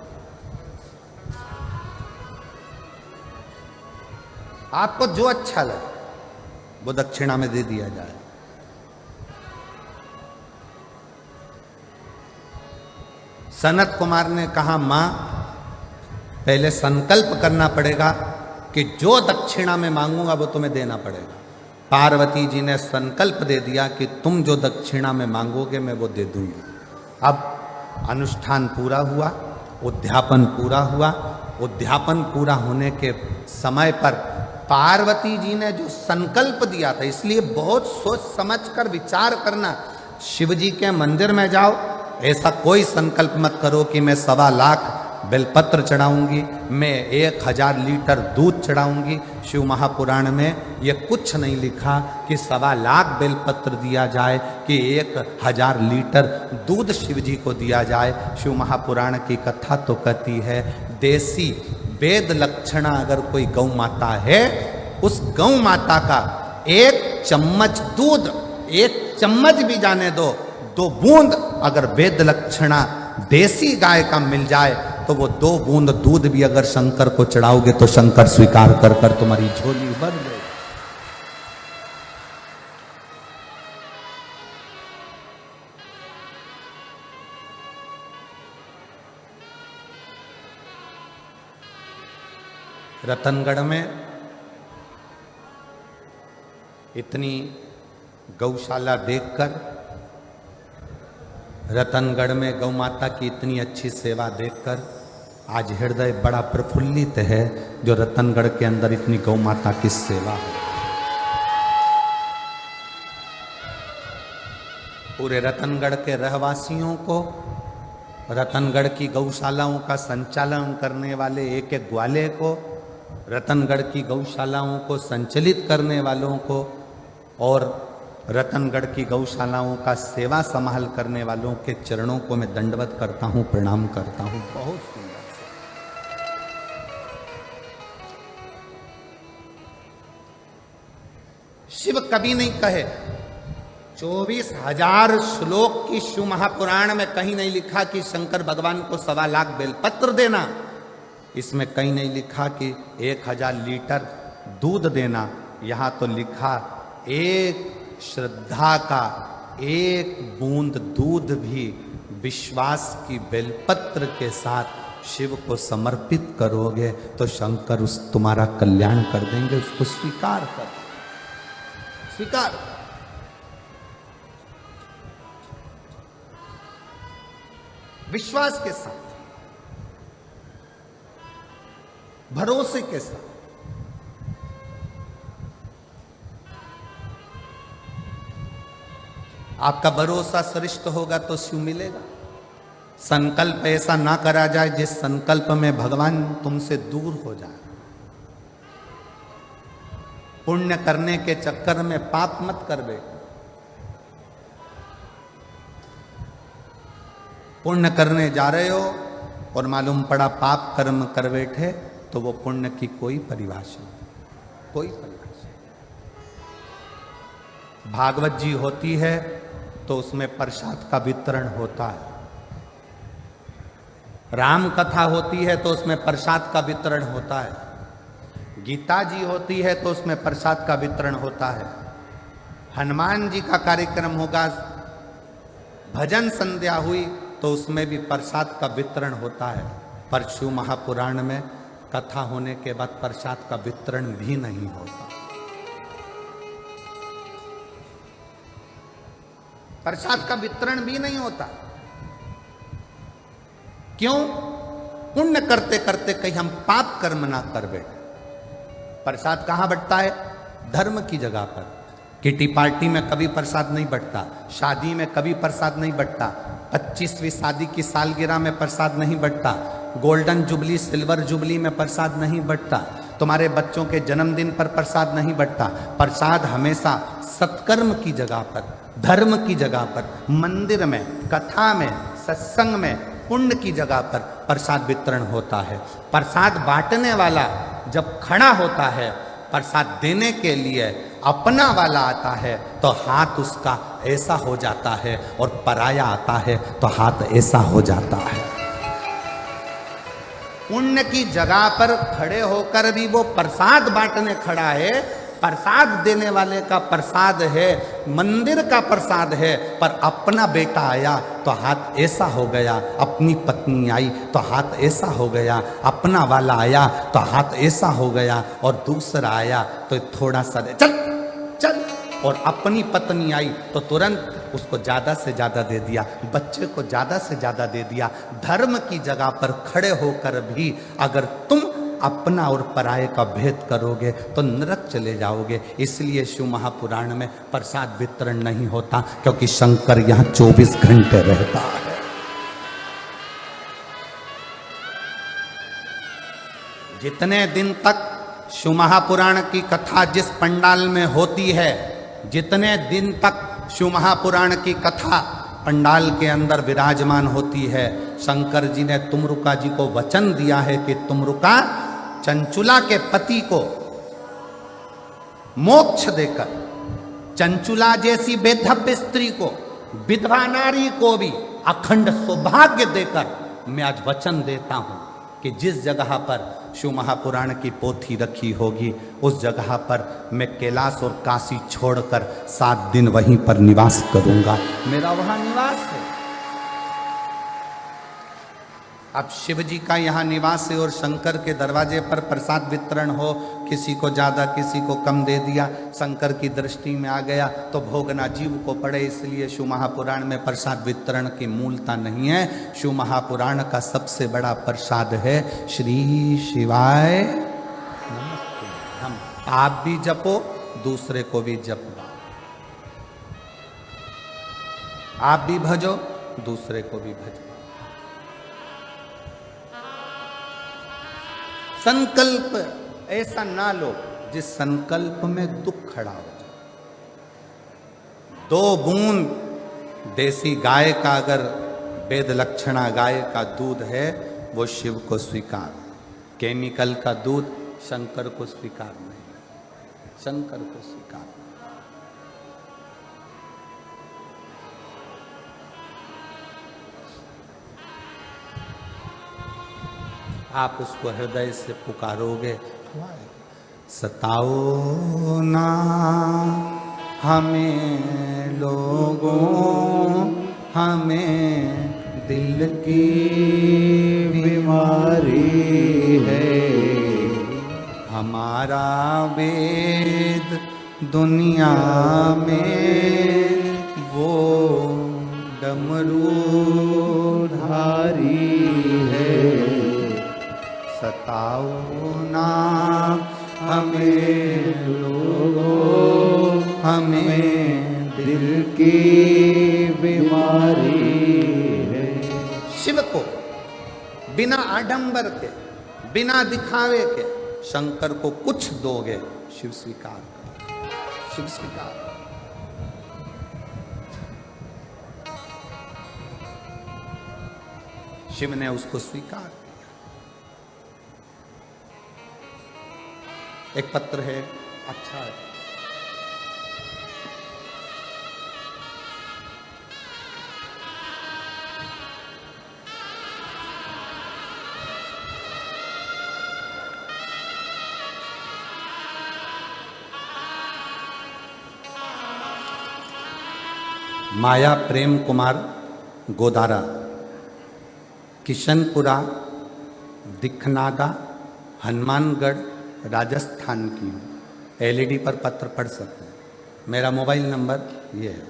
आपको जो अच्छा लगे वो दक्षिणा में दे दिया जाए। सनत कुमार ने कहा, मां पहले संकल्प करना पड़ेगा कि जो दक्षिणा में मांगूंगा वो तुम्हें देना पड़ेगा। पार्वती जी ने संकल्प दे दिया कि तुम जो दक्षिणा में मांगोगे मैं वो दे दूंगी। अब अनुष्ठान पूरा हुआ, उद्यापन पूरा हुआ। उद्यापन पूरा होने के समय पर पार्वती जी ने जो संकल्प दिया था, इसलिए बहुत सोच समझ कर विचार करना। शिव जी के मंदिर में जाओ, ऐसा कोई संकल्प मत करो कि मैं 1.25 लाख बेलपत्र चढ़ाऊंगी, मैं 1000 लीटर दूध चढ़ाऊंगी। शिव महापुराण में ये कुछ नहीं लिखा कि 1.25 लाख बेलपत्र दिया जाए कि 1000 लीटर दूध शिव जी को दिया जाए। शिव महापुराण की कथा तो कहती है देसी वेद लक्षणा अगर कोई गौ माता है, उस गौ माता का 1 चम्मच दूध, 1 चम्मच भी जाने दो, 2 बूंद अगर वेद लक्षणा देसी गाय का मिल जाए तो वो 2 बूंद दूध भी अगर शंकर को चढ़ाओगे तो शंकर स्वीकार कर कर तुम्हारी झोली भर दे। रतनगढ़ में इतनी गौशाला देखकर, रतनगढ़ में गौ माता की इतनी अच्छी सेवा देखकर आज हृदय बड़ा प्रफुल्लित है, जो रतनगढ़ के अंदर इतनी गौ माता की सेवा है। पूरे रतनगढ़ के रहवासियों को, रतनगढ़ की गौशालाओं का संचालन करने वाले एक एक ग्वाले को, रतनगढ़ की गौशालाओं को संचालित करने वालों को और रतनगढ़ की गौशालाओं का सेवा संभाल करने वालों के चरणों को मैं दंडवत करता हूं, प्रणाम करता हूं। बहुत सुंदर। शिव कभी नहीं कहे, 24,000 श्लोक की शिव महापुराण में कहीं नहीं लिखा कि शंकर भगवान को 1.25 लाख बेलपत्र देना। इसमें कहीं नहीं लिखा कि 1000 लीटर दूध देना। यहां तो लिखा एक श्रद्धा का 1 बूंद दूध भी विश्वास की बेलपत्र के साथ शिव को समर्पित करोगे तो शंकर उस तुम्हारा कल्याण कर देंगे। उसको स्वीकार कर, स्वीकार। विश्वास के साथ, भरोसे के साथ। आपका भरोसा श्रेष्ठ होगा तो शिव मिलेगा। संकल्प ऐसा ना करा जाए जिस संकल्प में भगवान तुमसे दूर हो जाए। पुण्य करने के चक्कर में पाप मत कर बैठो। पुण्य करने जा रहे हो और मालूम पड़ा पाप कर्म कर बैठे तो वो पुण्य की कोई परिभाषा नहीं, कोई परिभाषा। भागवत जी होती है तो उसमें प्रसाद का वितरण होता है। राम कथा होती है तो उसमें प्रसाद का वितरण होता है। गीता जी होती है तो उसमें प्रसाद का वितरण होता है। हनुमान जी का कार्यक्रम होगा, भजन संध्या हुई तो उसमें भी प्रसाद का वितरण होता है। पर शिव महापुराण में कथा होने के बाद प्रसाद का वितरण भी नहीं होता। प्रसाद का वितरण भी नहीं होता। क्यों? पुण्य करते करते कहीं हम पाप कर्म ना कर बैठे। प्रसाद कहां बंटता है? धर्म की जगह पर। किटी पार्टी में कभी प्रसाद नहीं बंटता, शादी में कभी प्रसाद नहीं बंटता, 25वीं शादी की सालगिरह में प्रसाद नहीं बंटता, गोल्डन जुबली सिल्वर जुबली में प्रसाद नहीं बंटता, तुम्हारे बच्चों के जन्मदिन पर प्रसाद नहीं बंटता। प्रसाद हमेशा सत्कर्म की जगह पर, धर्म की जगह पर, मंदिर में, कथा में, सत्संग में, पुण्य की जगह पर प्रसाद वितरण होता है। प्रसाद बांटने वाला जब खड़ा होता है, प्रसाद देने के लिए अपना वाला आता है तो हाथ उसका ऐसा हो जाता है, और पराया आता है तो हाथ ऐसा हो जाता है। पुण्य की जगह पर खड़े होकर भी वो प्रसाद बांटने खड़ा है प्रसाद देने वाले का प्रसाद है, मंदिर का प्रसाद है, पर अपना बेटा आया तो हाथ ऐसा हो गया, अपनी पत्नी आई तो हाथ ऐसा हो गया, अपना वाला आया तो हाथ ऐसा हो गया, और दूसरा आया तो थोड़ा सा चल चल, और अपनी पत्नी आई तो तुरंत उसको ज्यादा से ज्यादा दे दिया, बच्चे को ज्यादा से ज्यादा दे दिया। धर्म की जगह पर खड़े होकर भी अगर तुम अपना और पराये का भेद करोगे तो नरक चले जाओगे। इसलिए शिव महापुराण में प्रसाद वितरण नहीं होता, क्योंकि शंकर यहां 24 घंटे रहता है। जितने दिन तक शिव महापुराण की कथा जिस पंडाल में होती है, जितने दिन तक शिव महापुराण की कथा पंडाल के अंदर विराजमान होती है, शंकर जी ने तुमरुका जी को वचन दिया है कि तुमरुका चंचुला के पति को मोक्ष देकर, चंचुला जैसी बेधव्य स्त्री को, विधवा नारी को भी अखंड सौभाग्य देकर मैं आज वचन देता हूं कि जिस जगह पर शिव महापुराण की पोथी रखी होगी उस जगह पर मैं कैलाश और काशी छोड़कर 7 दिन वहीं पर निवास करूंगा। मेरा वहां निवास है। अब शिव जी का यहाँ निवास है और शंकर के दरवाजे पर प्रसाद वितरण हो, किसी को ज़्यादा किसी को कम दे दिया, शंकर की दृष्टि में आ गया तो भोगना जीव को पड़े। इसलिए शिव महापुराण में प्रसाद वितरण की मूलता नहीं है। शिव महापुराण का सबसे बड़ा प्रसाद है श्री शिवाय नमस्ते। हम आप भी जपो, दूसरे को भी जपो, आप भी भजो, दूसरे को भी भजो। संकल्प ऐसा ना लो जिस संकल्प में दुख खड़ा हो जाए। 2 बूंद देसी गाय का अगर वेद लक्षणा गाय का दूध है वो शिव को स्वीकार, केमिकल का दूध शंकर को स्वीकार नहीं, शंकर को स्वीकार। आप उसको हृदय से पुकारोगे, सताओ ना हमें लोगों, हमें दिल की बीमारी है, हमारा वेद दुनिया में वो डमरू धारी है, सताओ ना हमें लोगों, हमें दिल की बीमारी है। शिव को बिना आडंबर के, बिना दिखावे के शंकर को कुछ दोगे, शिव स्वीकार करेगा, शिव स्वीकार। शिव ने उसको स्वीकार। एक पत्र है, अच्छा है, माया प्रेम कुमार गोदारा, किशनपुरा, दिखनादा, हनुमानगढ़, राजस्थान की हूँ। एलईडी पर पत्र पढ़ सकते हैं। मेरा मोबाइल नंबर ये है।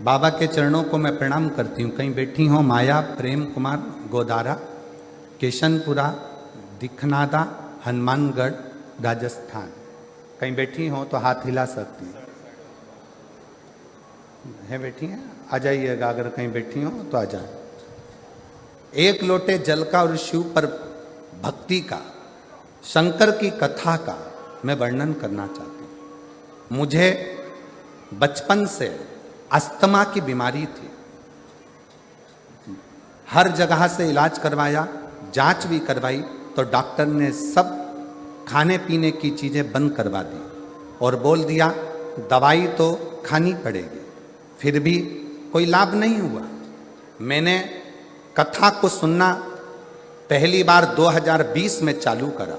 बाबा के चरणों को मैं प्रणाम करती हूँ। कहीं बैठी हो माया प्रेम कुमार गोदारा, किशनपुरा, दिखनादा, हनुमानगढ़, राजस्थान। कहीं बैठी हो तो हाथ हिला सकती है बैठी हैं, आ जाइएगा। अगर कहीं बैठी हो तो आ जाए। 1 लोटे जल का और शिव पर भक्ति का, शंकर की कथा का मैं वर्णन करना चाहती हूँ। मुझे बचपन से अस्थमा की बीमारी थी। हर जगह से इलाज करवाया, जांच भी करवाई, तो डॉक्टर ने सब खाने पीने की चीज़ें बंद करवा दी और बोल दिया दवाई तो खानी पड़ेगी। फिर भी कोई लाभ नहीं हुआ। मैंने कथा को सुनना पहली बार 2020 में चालू करा।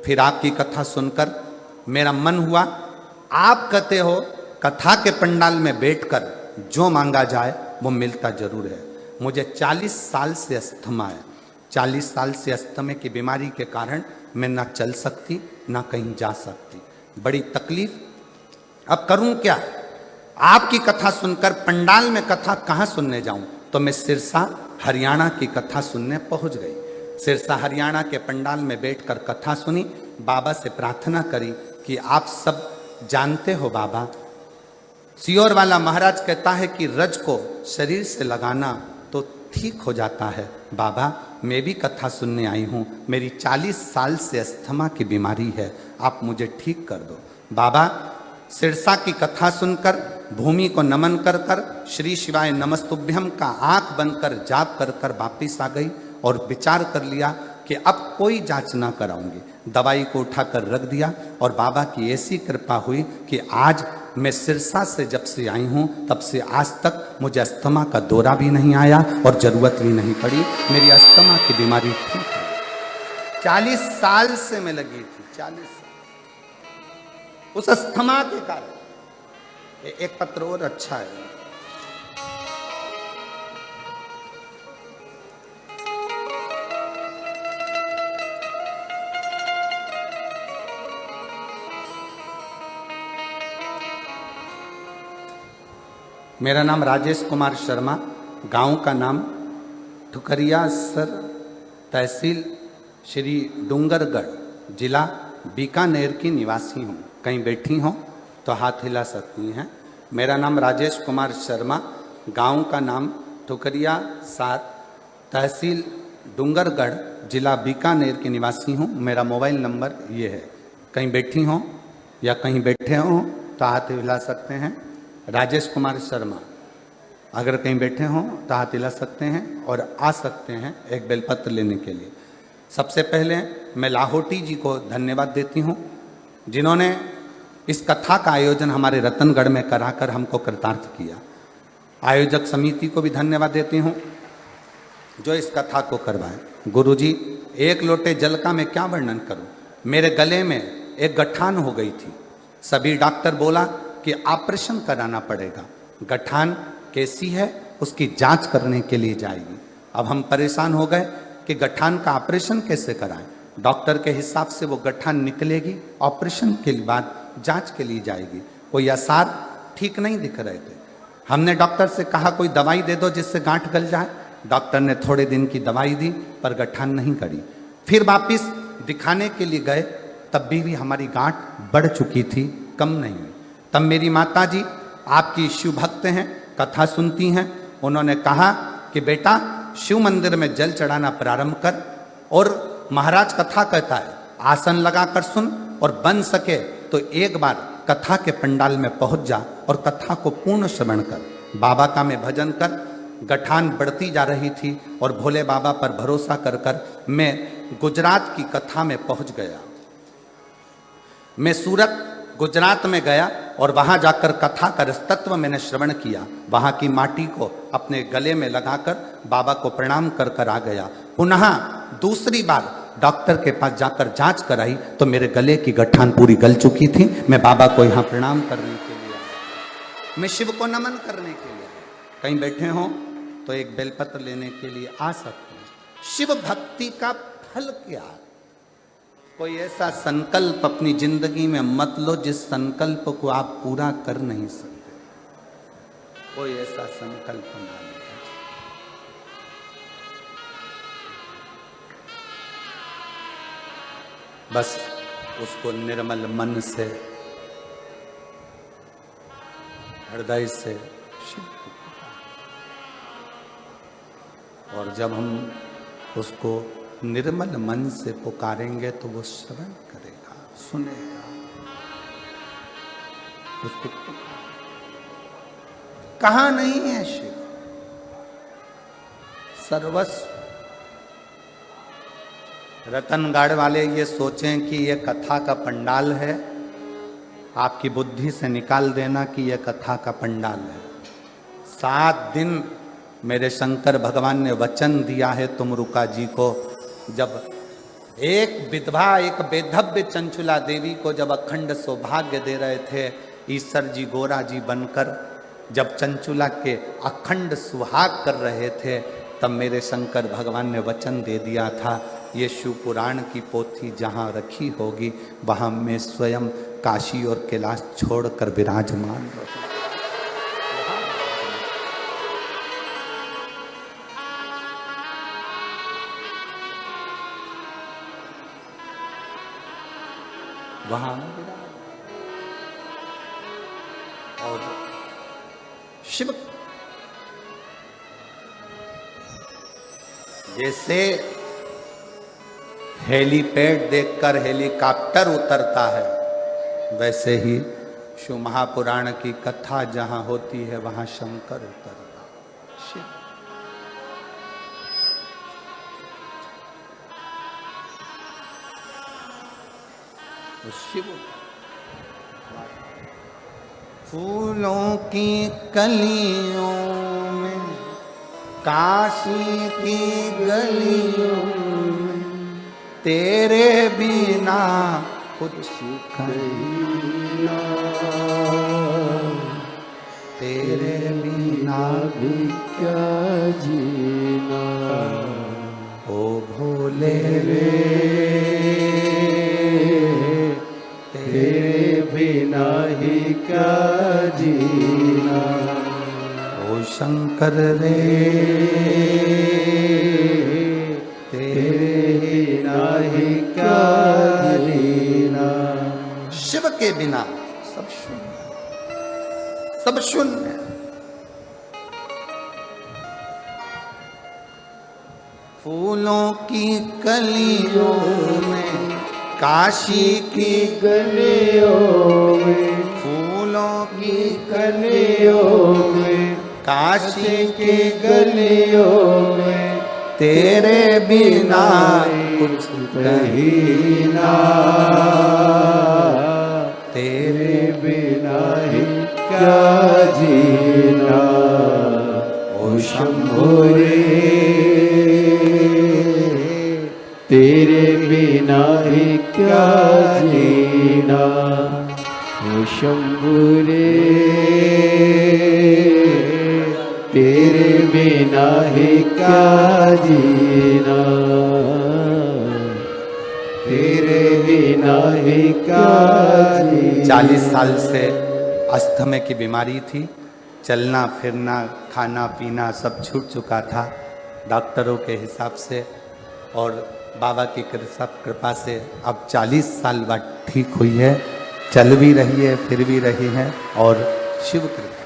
फिर आपकी कथा सुनकर मेरा मन हुआ आप कहते हो कथा के पंडाल में बैठकर जो मांगा जाए वो मिलता जरूर है। मुझे 40 साल से अस्थमा है। 40 साल से अस्थमा की बीमारी के कारण मैं ना चल सकती ना कहीं जा सकती, बड़ी तकलीफ। अब करूं क्या? आपकी कथा सुनकर पंडाल में कथा कहाँ सुनने जाऊं? तो मैं सिरसा हरियाणा की कथा सुनने पहुंच गई। सिरसा हरियाणा के पंडाल में बैठकर कथा सुनी, बाबा से प्रार्थना करी कि आप सब जानते हो बाबा, सियोर वाला महाराज कहता है कि रज को शरीर से लगाना तो ठीक हो जाता है। बाबा मैं भी कथा सुनने आई हूँ, मेरी 40 साल से अस्थमा की बीमारी है, आप मुझे ठीक कर दो। बाबा सिरसा की कथा सुनकर भूमि को नमन कर कर श्री शिवाय नमस्तुभ्यम का आंख बंद कर जाप कर कर वापिस आ गई और विचार कर लिया कि अब कोई जांच ना कराऊंगी। दवाई को उठाकर रख दिया और बाबा की ऐसी कृपा हुई कि आज मैं सिरसा से जब से आई हूँ तब से आज तक मुझे अस्थमा का दौरा भी नहीं आया और जरूरत भी नहीं पड़ी। मेरी अस्थमा की बीमारी ठीक है। 40 साल से मैं लगी थी, 40 साल उस अस्थमा के कारण। एक पत्र और अच्छा है। मेरा नाम राजेश कुमार शर्मा, गांव का नाम ठुकरिया सर, तहसील श्री डूंगरगढ़, जिला बीकानेर की निवासी हूँ। कहीं बैठी हो तो हाथ हिला सकती हैं। मेरा नाम राजेश कुमार शर्मा, गांव का नाम ठुकरिया सर, तहसील डूंगरगढ़, जिला बीकानेर की निवासी हूँ। मेरा मोबाइल नंबर ये है। कहीं बैठी हो या कहीं बैठे हो तो हाथ हिला सकते हैं। राजेश कुमार शर्मा, अगर कहीं बैठे हों तो हाथ हिला सकते हैं और आ सकते हैं एक बेलपत्र लेने के लिए। सबसे पहले मैं लाहौटी जी को धन्यवाद देती हूँ जिन्होंने इस कथा का आयोजन हमारे रतनगढ़ में कराकर हमको कृतार्थ किया। आयोजक समिति को भी धन्यवाद देती हूँ जो इस कथा को करवाए। गुरुजी, एक लोटे जल का मैं क्या वर्णन करूँ। मेरे गले में एक गठान हो गई थी। सभी डॉक्टर बोला कि ऑपरेशन कराना पड़ेगा। गठान कैसी है उसकी जांच करने के लिए जाएगी। अब हम परेशान हो गए कि गठान का ऑपरेशन कैसे कराएं। डॉक्टर के हिसाब से वो गठान निकलेगी, ऑपरेशन के बाद जांच के लिए जाएगी। कोई आसार ठीक नहीं दिख रहे थे। हमने डॉक्टर से कहा कोई दवाई दे दो जिससे गांठ गल जाए। डॉक्टर ने थोड़े दिन की दवाई दी पर गठान नहीं करी। फिर वापिस दिखाने के लिए गए, तब भी हमारी गांठ बढ़ चुकी थी, कम नहीं हुई। तब मेरी माता जी आपकी शिव भक्त हैं, कथा सुनती हैं। उन्होंने कहा कि बेटा शिव मंदिर में जल चढ़ाना प्रारंभ कर और महाराज कथा कहता है आसन लगाकर सुन और बन सके तो एक बार कथा के पंडाल में पहुंच जा और कथा को पूर्ण श्रवण कर। बाबा का मैं भजन कर। गठान बढ़ती जा रही थी और भोले बाबा पर भरोसा कर कर मैं गुजरात की कथा में पहुंच गया। मैं सूरत गुजरात में गया और वहां जाकर कथा का रसतत्व मैंने श्रवण किया। वहां की माटी को अपने गले में लगाकर बाबा को प्रणाम कर कर आ गया। पुनः दूसरी बार डॉक्टर के पास जाकर जांच कराई तो मेरे गले की गठान पूरी गल चुकी थी। मैं बाबा को यहाँ प्रणाम करने के लिए आया, मैं शिव को नमन करने के लिए आया। कहीं बैठे हो तो एक बेलपत्र लेने के लिए आ सकते हैं। शिव भक्ति का फल क्या? कोई ऐसा संकल्प अपनी जिंदगी में मत लो जिस संकल्प को आप पूरा कर नहीं सकते। कोई ऐसा संकल्प ना ले। बस उसको निर्मल मन से, हृदय से शिव को पुकारो। और जब हम उसको निर्मल मन से पुकारेंगे तो वो श्रवण करेगा, सुनेगा। उसको कहाँ नहीं है शिव? सर्वस्व। रतनगढ़ वाले ये सोचें कि ये कथा का पंडाल है, आपकी बुद्धि से निकाल देना कि ये कथा का पंडाल है। 7 दिन मेरे शंकर भगवान ने वचन दिया है तुमरुका जी को। जब एक विधवा, एक बेधव्य चंचुला देवी को जब अखंड सौभाग्य दे रहे थे ईश्वर जी गोरा जी बनकर, जब चंचुला के अखंड सुहाग कर रहे थे, तब मेरे शंकर भगवान ने वचन दे दिया था, ये शिव पुराण की पोथी जहाँ रखी होगी वहाँ मैं स्वयं काशी और कैलाश छोड़कर विराजमान रहूँ। वहाँ और शिव जैसे हेलीपैड देखकर हेलीकॉप्टर उतरता है, वैसे ही शिव महापुराण की कथा जहां होती है वहां शंकर उतरता शिव। शिव फूलों की कलियों में, काशी की गलियों में, तेरे बिना कुछ कहना, तेरे बिना भी क्या जीना, ओ भोले रे तेरे बिना ही क्या जीना, ओ शंकर रे तेरे बिना ही क्या जीना। शिव के बिना सब शून्य, सब शून्य। फूलों की कलियों में, काशी की गलियों में, फूलों की कलियों में, काशी की गलियों में, तेरे बिना कुछ कहना, तेरे बिना ही क्या जीना, ओ शंभो रे तेरे बिना ही क्या जीना, ओ शंभु रे तेरे बिना ही क्या जीना, तेरे बिना ही क्या जीना। 40 साल से अस्थमा की बीमारी थी, चलना फिरना खाना पीना सब छूट चुका था डॉक्टरों के हिसाब से, और बाबा की कृपा से अब 40 साल बाद ठीक हुई है, चल भी रही है फिर भी रही है, और शिव कृपा।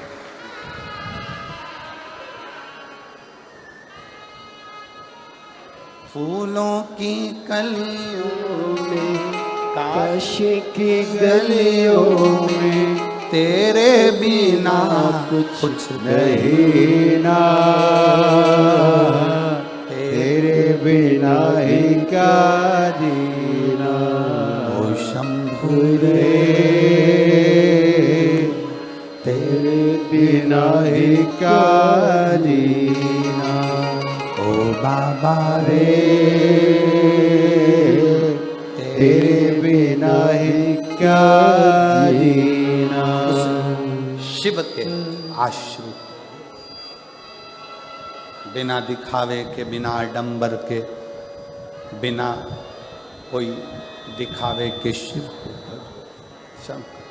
फूलों की कलियों में, काशी की गलियों में, तेरे बिना कुछ नहीं ना, तेरे बिना ही क्या जीना, ओ शंभु रे तेरे बिना ही क्या जीना, ओ बाबा रे तेरे बिना ही क्या जीना। शिव के आश्रित, बिना दिखावे के, बिना आडंबर के, बिना कोई दिखावे के शिव को शंकर।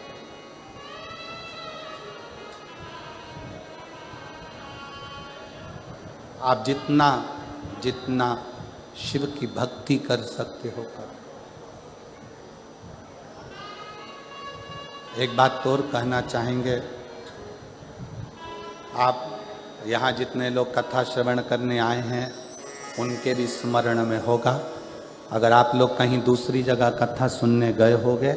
आप जितना जितना शिव की भक्ति कर सकते हो कर। एक बात और कहना चाहेंगे, आप यहाँ जितने लोग कथा श्रवण करने आए हैं उनके भी स्मरण में होगा, अगर आप लोग कहीं दूसरी जगह कथा सुनने गए होंगे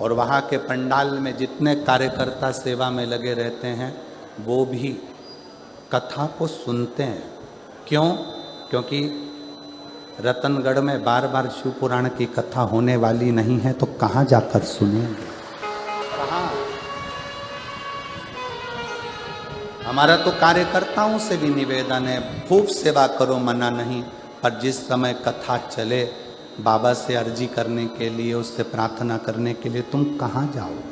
और वहाँ के पंडाल में जितने कार्यकर्ता सेवा में लगे रहते हैं वो भी कथा को सुनते हैं। क्यों? क्योंकि रतनगढ़ में बार बार शिव पुराण की कथा होने वाली नहीं है, तो कहाँ जाकर सुनेंगे? कहाँ? हमारा तो कार्यकर्ताओं से भी निवेदन है, खूब सेवा करो, मना नहीं, पर जिस समय कथा चले बाबा से अर्जी करने के लिए, उससे प्रार्थना करने के लिए तुम कहाँ जाओगे?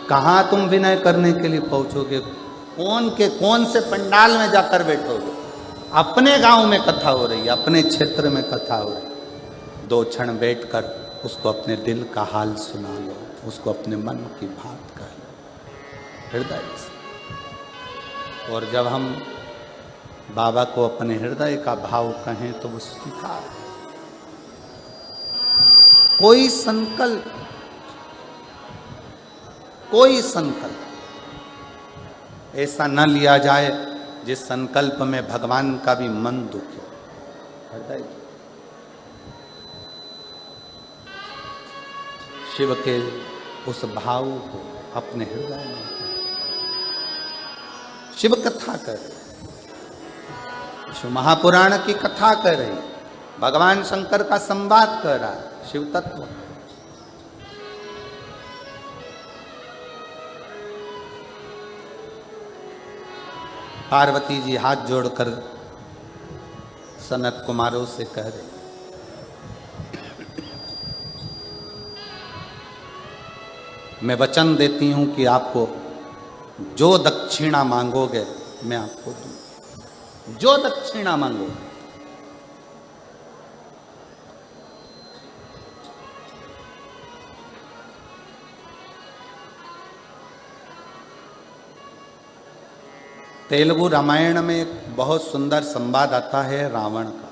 कहाँ तुम विनय करने के लिए पहुंचोगे? कौन से पंडाल में जाकर बैठोगे? अपने गांव में कथा हो रही है, अपने क्षेत्र में कथा हो रही है, 2 क्षण बैठकर उसको अपने दिल का हाल सुना लो, उसको अपने मन की बात कह लो हृदय से। और जब हम बाबा को अपने हृदय का भाव कहें तो वो स्वीकार। कोई संकल्प ऐसा न लिया जाए जिस संकल्प में भगवान का भी मन दुखे। हृदय शिव के उस भाव को अपने हृदय में। शिव कथा कर रहे, शिव महापुराण की कथा कर रही, भगवान शंकर का संवाद कर रहा है, शिव तत्व। पार्वती जी हाथ जोड़कर सनत कुमारों से कह रहे, मैं वचन देती हूं कि आपको जो दक्षिणा मांगोगे मैं आपको दूं, जो दक्षिणा मांगोगे। तेलुगु रामायण में एक बहुत सुंदर संवाद आता है रावण का।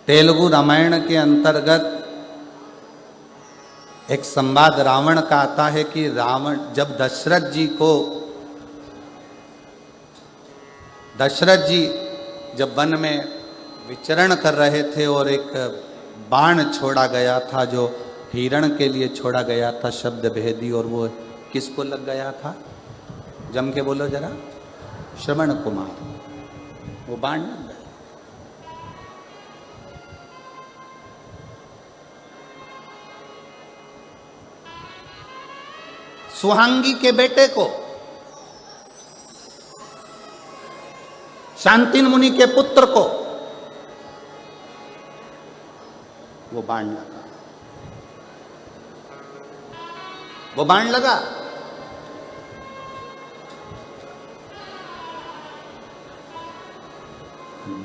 तेलुगु रामायण के अंतर्गत एक संवाद रावण का आता है कि रावण जब दशरथ जी जब वन में विचरण कर रहे थे और एक बाण छोड़ा गया था जो हिरण के लिए छोड़ा गया था, शब्द भेदी, और वो किसको लग गया था? जम के बोलो जरा। श्रवण कुमार। वो बाण लग गया। सुहांगी के बेटे को, शांतिन मुनि के पुत्र को वो बाण लगा। वो बाण लगा।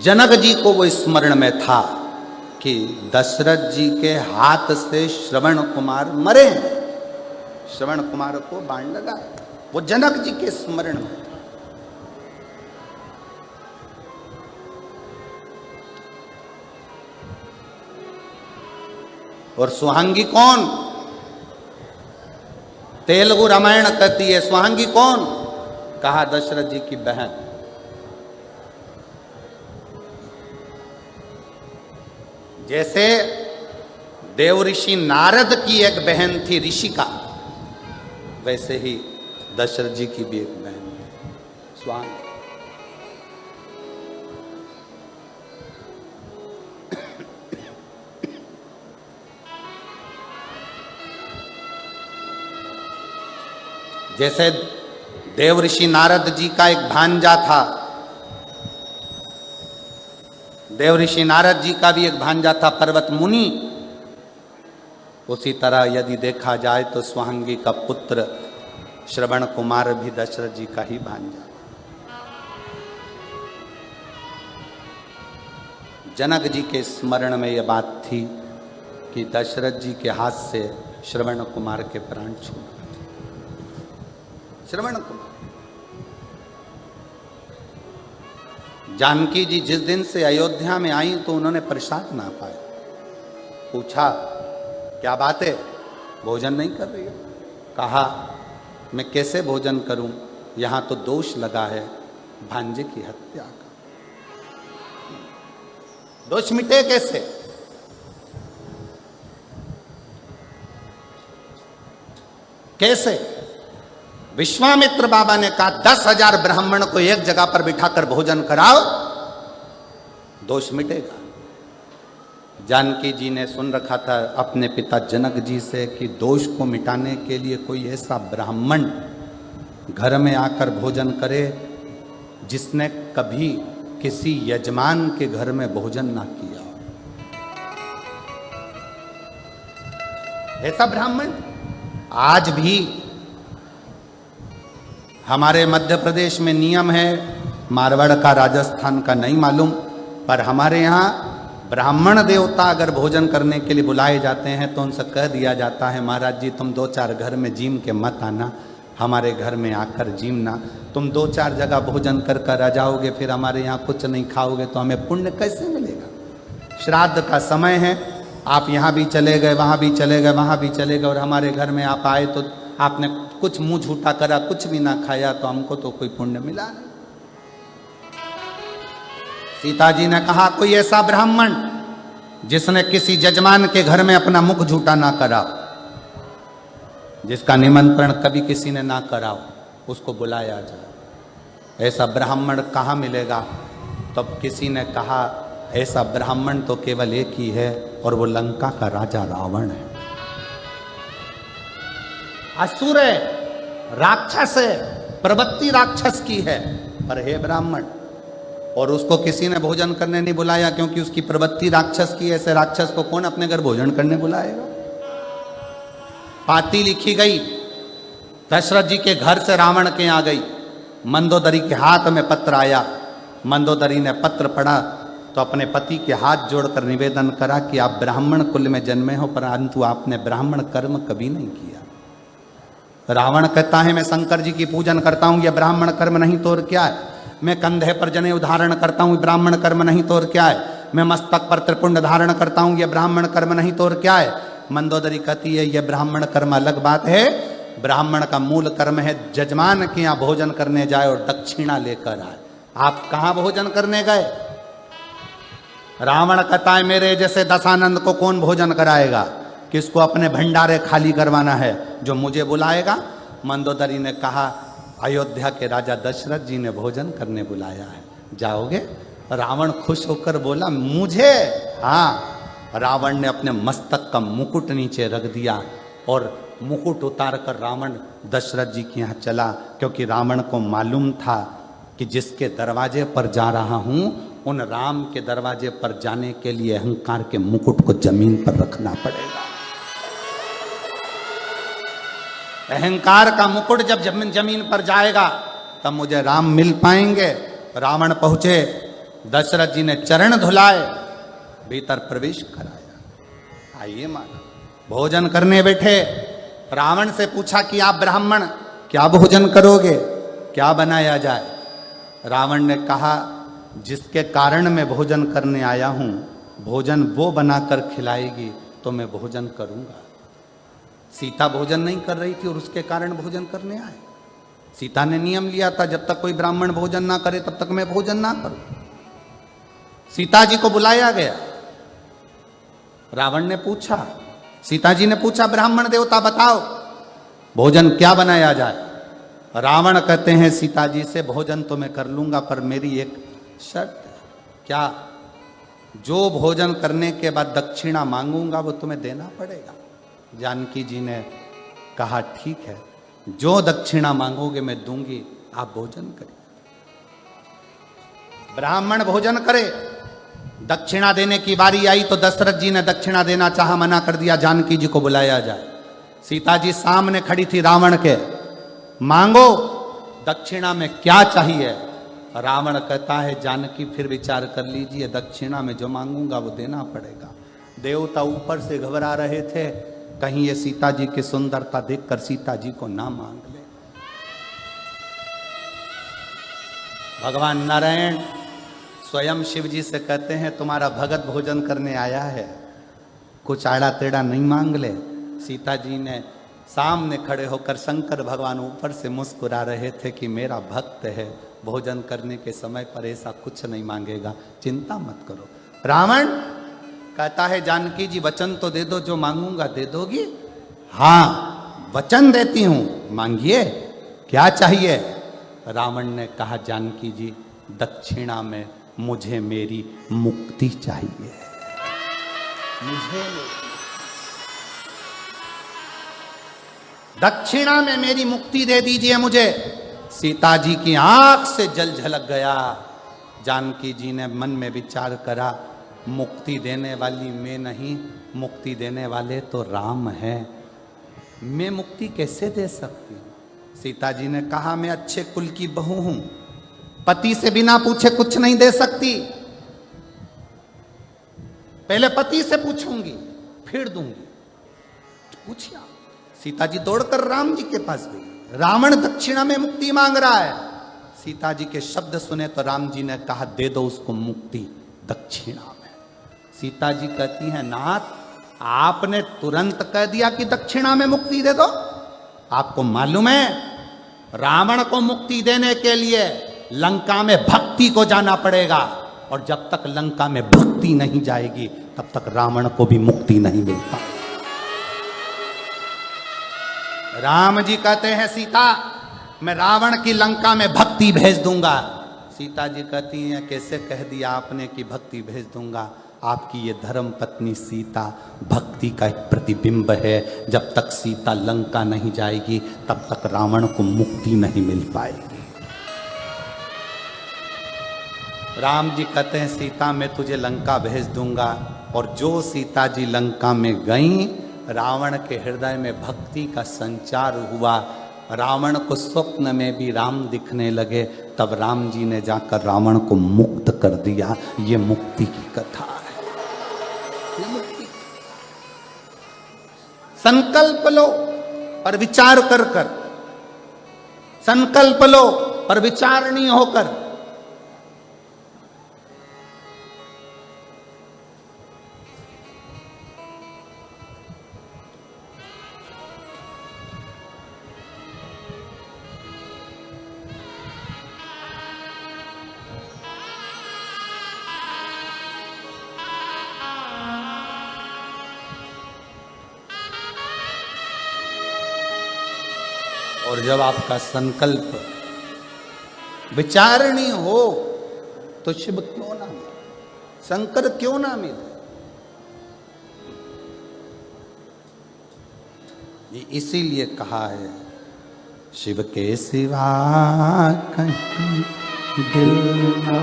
जनक जी को वो स्मरण में था कि दशरथ जी के हाथ से श्रवण कुमार मरे। श्रवण कुमार को बाण लगा, वो जनक जी के स्मरण में था। और सुहांगी कौन? तेलुगु रामायण कहती है सुहांगी कौन? कहा दशरथ जी की बहन। जैसे देव ऋषि नारद की एक बहन थी ऋषिका, वैसे ही दशरथ जी की भी एक बहन थी सुहांगी। जैसे देव ऋषि नारद जी का एक भांजा था, देव ऋषि नारद जी का भी एक भांजा था पर्वत मुनि, उसी तरह यदि देखा जाए तो सुहांगी का पुत्र श्रवण कुमार भी दशरथ जी का ही भांजा। जनक जी के स्मरण में यह बात थी कि दशरथ जी के हाथ से श्रवण कुमार के प्राण छूट गए। श्रवण कुमार। जानकी जी जिस दिन से अयोध्या में आई तो उन्होंने प्रसाद ना पाया। पूछा क्या बात है, भोजन नहीं कर रही हो? कहा मैं कैसे भोजन करूं, यहां तो दोष लगा है भांजे की हत्या का। दोष मिटे कैसे? कैसे? विश्वामित्र बाबा ने कहा 10,000 ब्राह्मण को एक जगह पर बिठाकर भोजन कराओ, दोष मिटेगा। जानकी जी ने सुन रखा था अपने पिता जनक जी से कि दोष को मिटाने के लिए कोई ऐसा ब्राह्मण घर में आकर भोजन करे जिसने कभी किसी यजमान के घर में भोजन ना किया। ऐसा ब्राह्मण आज भी हमारे मध्य प्रदेश में नियम है, मारवाड़ का राजस्थान का नहीं मालूम, पर हमारे यहाँ ब्राह्मण देवता अगर भोजन करने के लिए बुलाए जाते हैं तो उनसे कह दिया जाता है, महाराज जी तुम 2-4 घर में जीम के मत आना, हमारे घर में आकर जीमना। तुम 2-4 जगह भोजन कर कर आ जाओगे, फिर हमारे यहाँ कुछ नहीं खाओगे तो हमें पुण्य कैसे मिलेगा। श्राद्ध का समय है, आप यहाँ भी चले गए, वहाँ भी चले गए, वहाँ भी चले गए, और हमारे घर में आप आए तो आपने कुछ मुंह झूठा करा, कुछ भी ना खाया, तो हमको तो कोई पुण्य मिला नहीं। सीता जी ने कहा, कोई ऐसा ब्राह्मण जिसने किसी जजमान के घर में अपना मुख झूठा ना करा, जिसका निमंत्रण कभी किसी ने ना करा, उसको बुलाया जाए। ऐसा ब्राह्मण कहाँ मिलेगा? तब किसी ने कहा, ऐसा ब्राह्मण तो केवल एक ही है, और वो लंका का राजा रावण है। असुर है, राक्षस है, प्रवृत्ति राक्षस की है, पर हे ब्राह्मण। और उसको किसी ने भोजन करने नहीं बुलाया क्योंकि उसकी प्रवृत्ति राक्षस की। ऐसे राक्षस को कौन अपने घर भोजन करने बुलाएगा? पाती लिखी गई, दशरथ जी के घर से रावण के यहाँ गई। मंदोदरी के हाथ में पत्र आया। मंदोदरी ने पत्र पढ़ा तो अपने पति के हाथ जोड़कर निवेदन करा कि आप ब्राह्मण कुल में जन्मे हो, परंतु आपने ब्राह्मण कर्म कभी नहीं किया। रावण कहता है, मैं शंकर जी की पूजन करता हूं, यह ब्राह्मण कर्म नहीं तो और क्या है। मैं कंधे पर जनेऊ धारण करता हूं, ब्राह्मण कर्म नहीं तो और क्या है। मैं मस्तक पर त्रिपुंड धारण करता हूं, यह ब्राह्मण कर्म नहीं तो और क्या है। मंदोदरी कहती है, यह ब्राह्मण कर्म अलग बात है। ब्राह्मण का मूल कर्म है जजमान के यहाँ भोजन करने जाए और दक्षिणा लेकर आए। आप कहाँ भोजन करने गए? रावण कहता है, मेरे जैसे दशानंद को कौन भोजन कराएगा? किसको अपने भंडारे खाली करवाना है जो मुझे बुलाएगा? मंदोदरी ने कहा, अयोध्या के राजा दशरथ जी ने भोजन करने बुलाया है, जाओगे? रावण खुश होकर बोला, मुझे? हाँ। रावण ने अपने मस्तक का मुकुट नीचे रख दिया और मुकुट उतार कर रावण दशरथ जी के यहाँ चला, क्योंकि रावण को मालूम था कि जिसके दरवाजे पर जा रहा हूं उन राम के दरवाजे पर जाने के लिए अहंकार के मुकुट को जमीन पर रखना पड़ेगा। अहंकार का मुकुट जब जमीन पर जाएगा तब मुझे राम मिल पाएंगे। रावण पहुंचे, दशरथ जी ने चरण धुलाए, भीतर प्रवेश कराया। आइए माना, भोजन करने बैठे। रावण से पूछा कि आप ब्राह्मण क्या भोजन करोगे, क्या बनाया जाए? रावण ने कहा, जिसके कारण मैं भोजन करने आया हूं, भोजन वो बनाकर खिलाएगी तो मैं भोजन करूंगा। सीता भोजन नहीं कर रही थी और उसके कारण भोजन करने आए। सीता ने नियम लिया था, जब तक कोई ब्राह्मण भोजन ना करे तब तक मैं भोजन ना करूं। सीता जी को बुलाया गया। रावण ने पूछा, सीता जी ने पूछा, ब्राह्मण देवता बताओ भोजन क्या बनाया जाए? रावण कहते हैं सीता जी से, भोजन तो मैं कर लूंगा पर मेरी एक शर्त है। क्या? जो भोजन करने के बाद दक्षिणा मांगूंगा वो तुम्हें देना पड़ेगा। जानकी जी ने कहा, ठीक है, जो दक्षिणा मांगोगे मैं दूंगी, आप भोजन करें। ब्राह्मण भोजन करे। दक्षिणा देने की बारी आई तो दशरथ जी ने दक्षिणा देना चाहा, मना कर दिया। जानकी जी को बुलाया जाए। सीता जी सामने खड़ी थी रावण के, मांगो दक्षिणा में क्या चाहिए? रावण कहता है, जानकी फिर विचार कर लीजिए, दक्षिणा में जो मांगूंगा वो देना पड़ेगा। देवता ऊपर से घबरा रहे थे, कहीं ये सीता जी की सुंदरता देखकर सीता जी को ना मांग ले। भगवान नारायण स्वयं शिव जी से कहते हैं, तुम्हारा भगत भोजन करने आया है, कुछ आड़ा टेढ़ा नहीं मांग ले। सीता जी ने सामने खड़े होकर, शंकर भगवान ऊपर से मुस्कुरा रहे थे कि मेरा भक्त है, भोजन करने के समय पर ऐसा कुछ नहीं मांगेगा, चिंता मत करो। रावण कहता है, जानकी जी वचन तो दे दो, जो मांगूंगा दे दोगी? हाँ वचन देती हूं, मांगिए, क्या चाहिए? रावण ने कहा, जानकी जी दक्षिणा में मुझे मेरी मुक्ति चाहिए, मुझे दक्षिणा में मेरी मुक्ति दे दीजिए मुझे। सीता जी की आंख से जल झलक गया। जानकी जी ने मन में विचार करा, मुक्ति देने वाली मैं नहीं, मुक्ति देने वाले तो राम हैं, मैं मुक्ति कैसे दे सकती हूँ? सीता जी ने कहा, मैं अच्छे कुल की बहू हूं, पति से बिना पूछे कुछ नहीं दे सकती, पहले पति से पूछूंगी फिर दूंगी। पूछिया। सीता जी दौड़कर राम जी के पास गई। रावण दक्षिणा में मुक्ति मांग रहा है। सीता जी के शब्द सुने तो राम जी ने कहा, दे दो उसको मुक्ति दक्षिणा में। सीता जी कहती है, नाथ आपने तुरंत कह दिया कि दक्षिणा में मुक्ति दे दो। आपको मालूम है रावण को मुक्ति देने के लिए लंका में भक्ति को जाना पड़ेगा, और जब तक लंका में भक्ति नहीं जाएगी तब तक रावण को भी मुक्ति नहीं मिल पाएगी। राम जी कहते हैं, सीता मैं रावण की लंका में भक्ति भेज दूंगा। सीता जी कहती हैं, कैसे कह दिया आपने कि भक्ति भेज दूंगा? आपकी ये धर्म पत्नी सीता भक्ति का एक प्रतिबिंब है। जब तक सीता लंका नहीं जाएगी तब तक रावण को मुक्ति नहीं मिल पाएगी। राम जी कहते हैं, सीता मैं तुझे लंका भेज दूंगा। और जो सीता जी लंका में गई, रावण के हृदय में भक्ति का संचार हुआ। रावण को स्वप्न में भी राम दिखने लगे। तब राम जी ने जाकर रावण को मुक्त कर दिया। ये मुक्ति की कथा है। ये मुक्ति। संकल्प लो पर विचार कर कर, संकल्प लो पर विचारणीय होकर। और जब आपका संकल्प विचारणीय हो तो शिव क्यों ना मिले, शंकर क्यों ना मिले? ये इसीलिए कहा है, शिव के सिवा कहीं दिल ना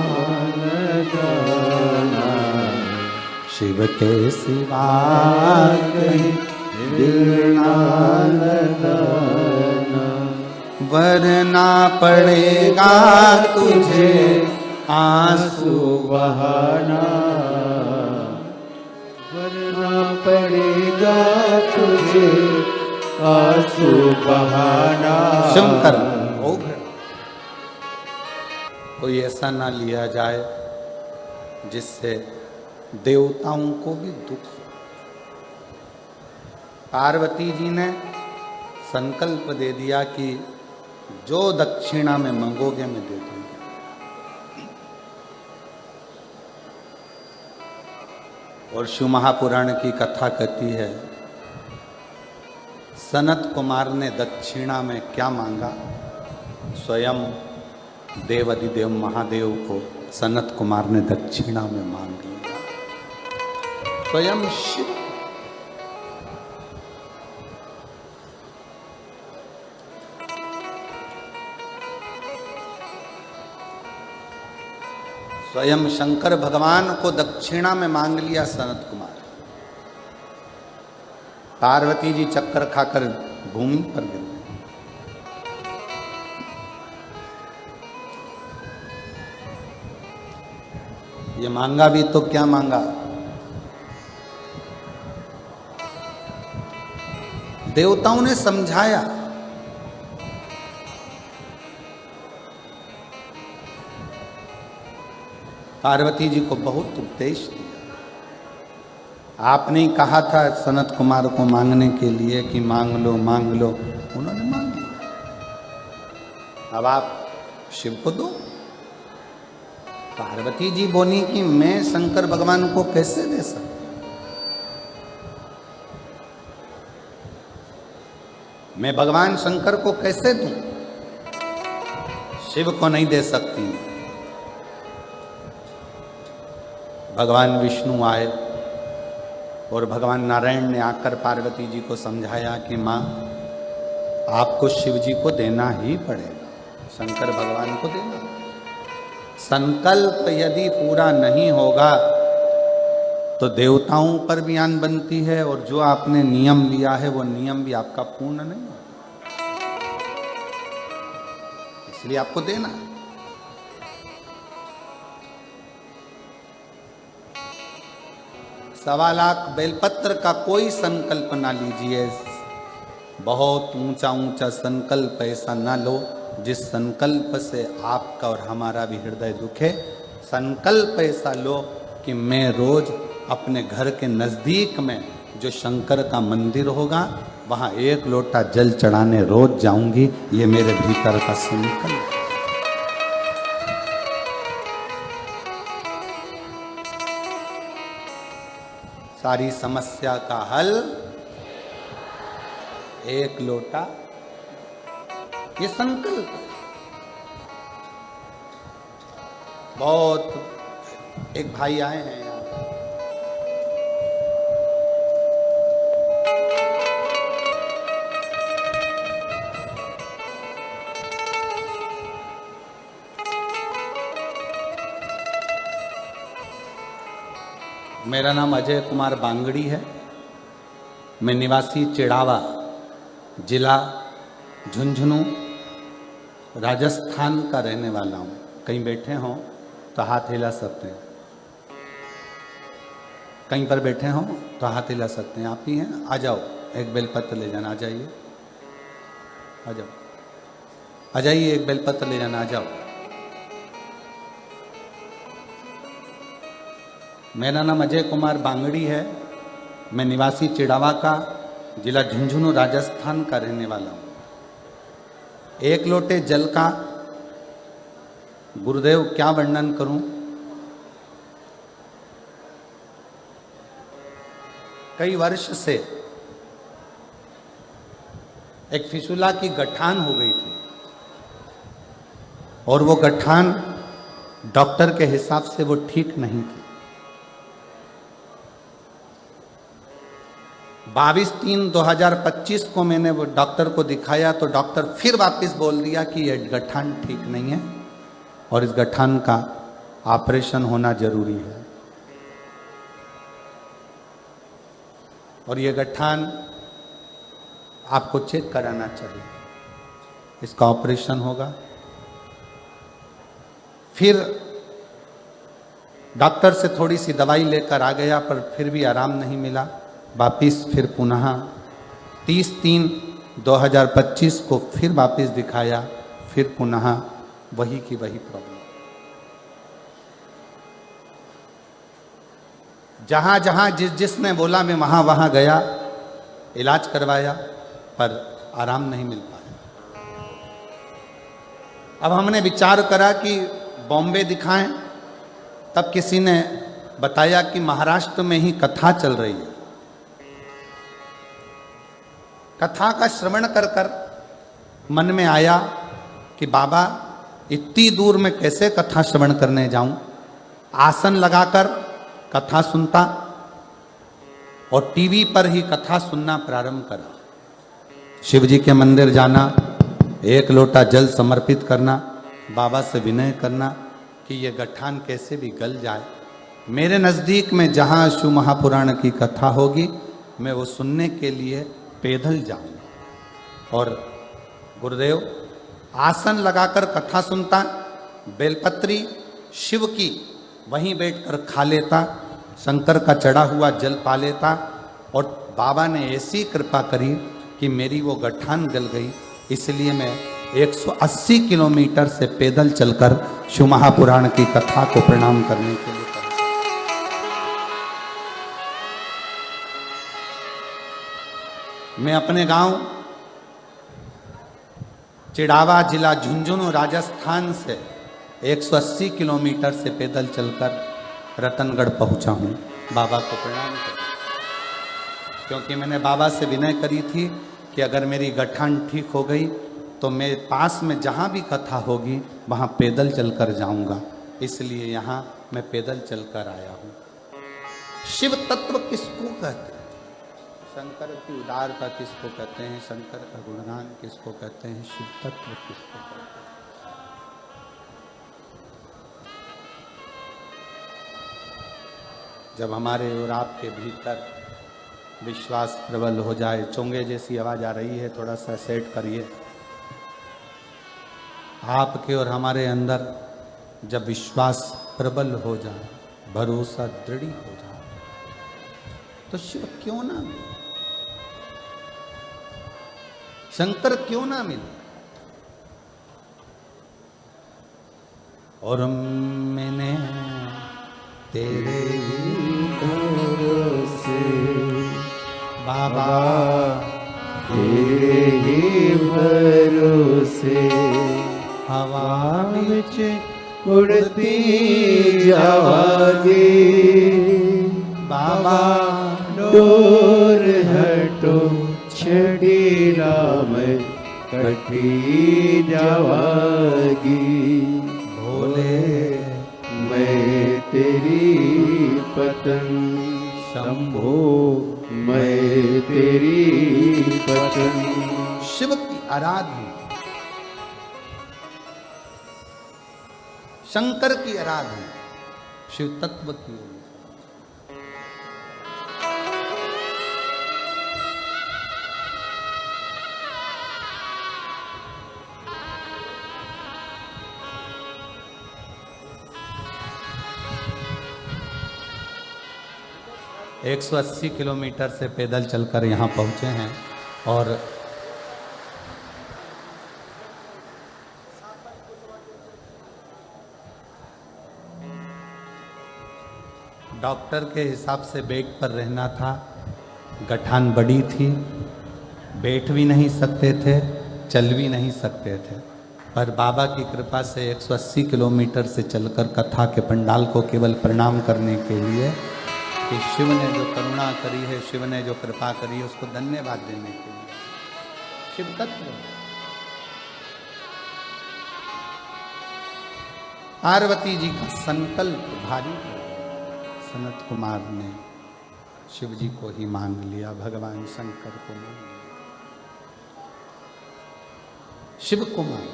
लगाना, शिव के सिवा कहीं दिल ना लगाना, वरना पड़ेगा तुझे आंसू बहाना, वरना पड़ेगा तुझे आंसू बहाना। शंकर कोई ऐसा ना लिया जाए जिससे देवताओं को भी दुख हो। पार्वती जी ने संकल्प दे दिया कि जो दक्षिणा में मांगोगे मैं दे दूंगी। और शिव महापुराण की कथा कहती है, सनत कुमार ने दक्षिणा में क्या मांगा? स्वयं देवाधिदेव महादेव को सनत कुमार ने दक्षिणा में मांग लिया। स्वयं शिव। स्वयं शंकर भगवान को दक्षिणा में मांग लिया सनत कुमार। पार्वती जी चक्कर खाकर भूमि पर गिर गई। ये मांगा भी तो क्या मांगा? देवताओं ने समझाया, पार्वती जी को बहुत उपदेश दिया। आपने कहा था सनत कुमार को मांगने के लिए कि मांग लो मांग लो, उन्होंने मांग लिया। अब आप शिव को दो। पार्वती जी बोली कि मैं शंकर भगवान को कैसे दे सकती, मैं भगवान शंकर को कैसे दूं? शिव को नहीं दे सकती। भगवान विष्णु आए और भगवान नारायण ने आकर पार्वती जी को समझाया कि माँ आपको शिव जी को देना ही पड़ेगा। शंकर भगवान को देना। संकल्प यदि पूरा नहीं होगा तो देवताओं पर भी आन बनती है, और जो आपने नियम लिया है वो नियम भी आपका पूर्ण नहीं होगा, इसलिए आपको देना। 1.25 लाख बेलपत्र का कोई संकल्प ना लीजिए, बहुत ऊंचा ऊंचा संकल्प ऐसा ना लो जिस संकल्प से आपका और हमारा भी हृदय दुखे। संकल्प ऐसा लो कि मैं रोज अपने घर के नजदीक में जो शंकर का मंदिर होगा वहां 1 लोटा जल चढ़ाने रोज जाऊंगी, ये मेरे भीतर का संकल्प। सारी समस्या का हल 1 लोटा, ये संकल्प। बहुत एक भाई आए हैं यहाँ, मेरा नाम अजय कुमार बांगड़ी है, मैं निवासी चिड़ावा, जिला झुंझुनू, राजस्थान का रहने वाला हूँ। कहीं बैठे हों तो हाथ हिला सकते हैं, कहीं पर बैठे हों तो हाथ हिला सकते हैं। आप ही हैं, आ जाओ, एक बेलपत्र ले जाना, आ जाइए, आ जाओ, आ जाइए, एक बेलपत्र ले जाना, आ जाओ। मेरा नाम अजय कुमार बांगड़ी है, मैं निवासी चिड़ावा का, जिला झुंझुनू, राजस्थान का रहने वाला हूँ। 1 लोटे जल का गुरुदेव क्या वर्णन करूं। कई वर्ष से एक फिसुला की गठान हो गई थी, और वो गठान डॉक्टर के हिसाब से वो ठीक नहीं थी। 22/3/2025 को मैंने वो डॉक्टर को दिखाया, तो डॉक्टर फिर वापस बोल दिया कि ये गठान ठीक नहीं है और इस गठान का ऑपरेशन होना जरूरी है, और ये गठान आपको चेक कराना चाहिए, इसका ऑपरेशन होगा। फिर डॉक्टर से थोड़ी सी दवाई लेकर आ गया, पर फिर भी आराम नहीं मिला। वापिस फिर पुनः 30/3/2025 को फिर वापिस दिखाया, फिर पुनः वही की वही प्रॉब्लम। जहां जहां जिसने बोला मैं वहां वहां गया, इलाज करवाया, पर आराम नहीं मिल पाया। अब हमने विचार करा कि बॉम्बे दिखाएं, तब किसी ने बताया कि महाराष्ट्र में ही कथा चल रही है। कथा का श्रवण कर कर मन में आया कि बाबा इतनी दूर में कैसे कथा श्रवण करने जाऊं। आसन लगाकर कथा सुनता और टीवी पर ही कथा सुनना प्रारंभ करा। शिव जी के मंदिर जाना, 1 लोटा जल समर्पित करना, बाबा से विनय करना कि ये गठान कैसे भी गल जाए। मेरे नज़दीक में जहाँ शिव महापुराण की कथा होगी, मैं वो सुनने के लिए पैदल जाऊंगा। और गुरुदेव आसन लगाकर कथा सुनता, बेलपत्री शिव की वहीं बैठकर खा लेता, शंकर का चढ़ा हुआ जल पा लेता, और बाबा ने ऐसी कृपा करी कि मेरी वो गठान गल गई। इसलिए मैं 180 किलोमीटर से पैदल चलकर शिव महापुराण की कथा को प्रणाम करने के लिए पहुंचा। मैं अपने गांव चिड़ावा, जिला झुंझुनू, राजस्थान से 180 किलोमीटर से पैदल चलकर रतनगढ़ पहुंचा हूं बाबा को प्रणाम करने, क्योंकि मैंने बाबा से विनय करी थी कि अगर मेरी गठान ठीक हो गई तो मैं पास में जहाँ भी कथा होगी वहाँ पैदल चलकर जाऊँगा। इसलिए यहाँ मैं पैदल चलकर आया हूँ। शिव तत्व किसको कहते हैं? शंकर की उदारता किसको कहते हैं? शंकर का गुणगान किसको कहते हैं? शिव तत्व किसको कहते हैं? जब हमारे और आपके भीतर विश्वास प्रबल हो जाए, चोंगे जैसी आवाज आ रही है, थोड़ा सा सेट करिए। आपके और हमारे अंदर जब विश्वास प्रबल हो जाए, भरोसा दृढ़ हो जाए, तो शिव क्यों ना मिले, शंकर क्यों ना मिले। और मैंने तेरे भरोसे बाबा तेरे ही भरोसे हवा विच उड़ती जावागी बाबा डोर हटो छड़ी राम कटी जावागी भोले मैं तेरी पतंग शंभो मैं तेरी पतंग। शिव की आराधना, शंकर की आराधना, शिव तत्व की। 180 किलोमीटर से पैदल चलकर यहाँ पहुँचे हैं और डॉक्टर के हिसाब से बेड पर रहना था। गठान बड़ी थी, बैठ भी नहीं सकते थे, चल भी नहीं सकते थे, पर बाबा की कृपा से 180 किलोमीटर से चलकर कथा के पंडाल को केवल प्रणाम करने के लिए कि शिव ने जो करुणा करी है, शिव ने जो कृपा करी है, उसको धन्यवाद देने के लिए। शिव तत्व पार्वती जी का संकल्प भारी है। सनत कुमार ने शिव जी को ही मांग लिया, भगवान शंकर को मांग लिया। शिव कुमार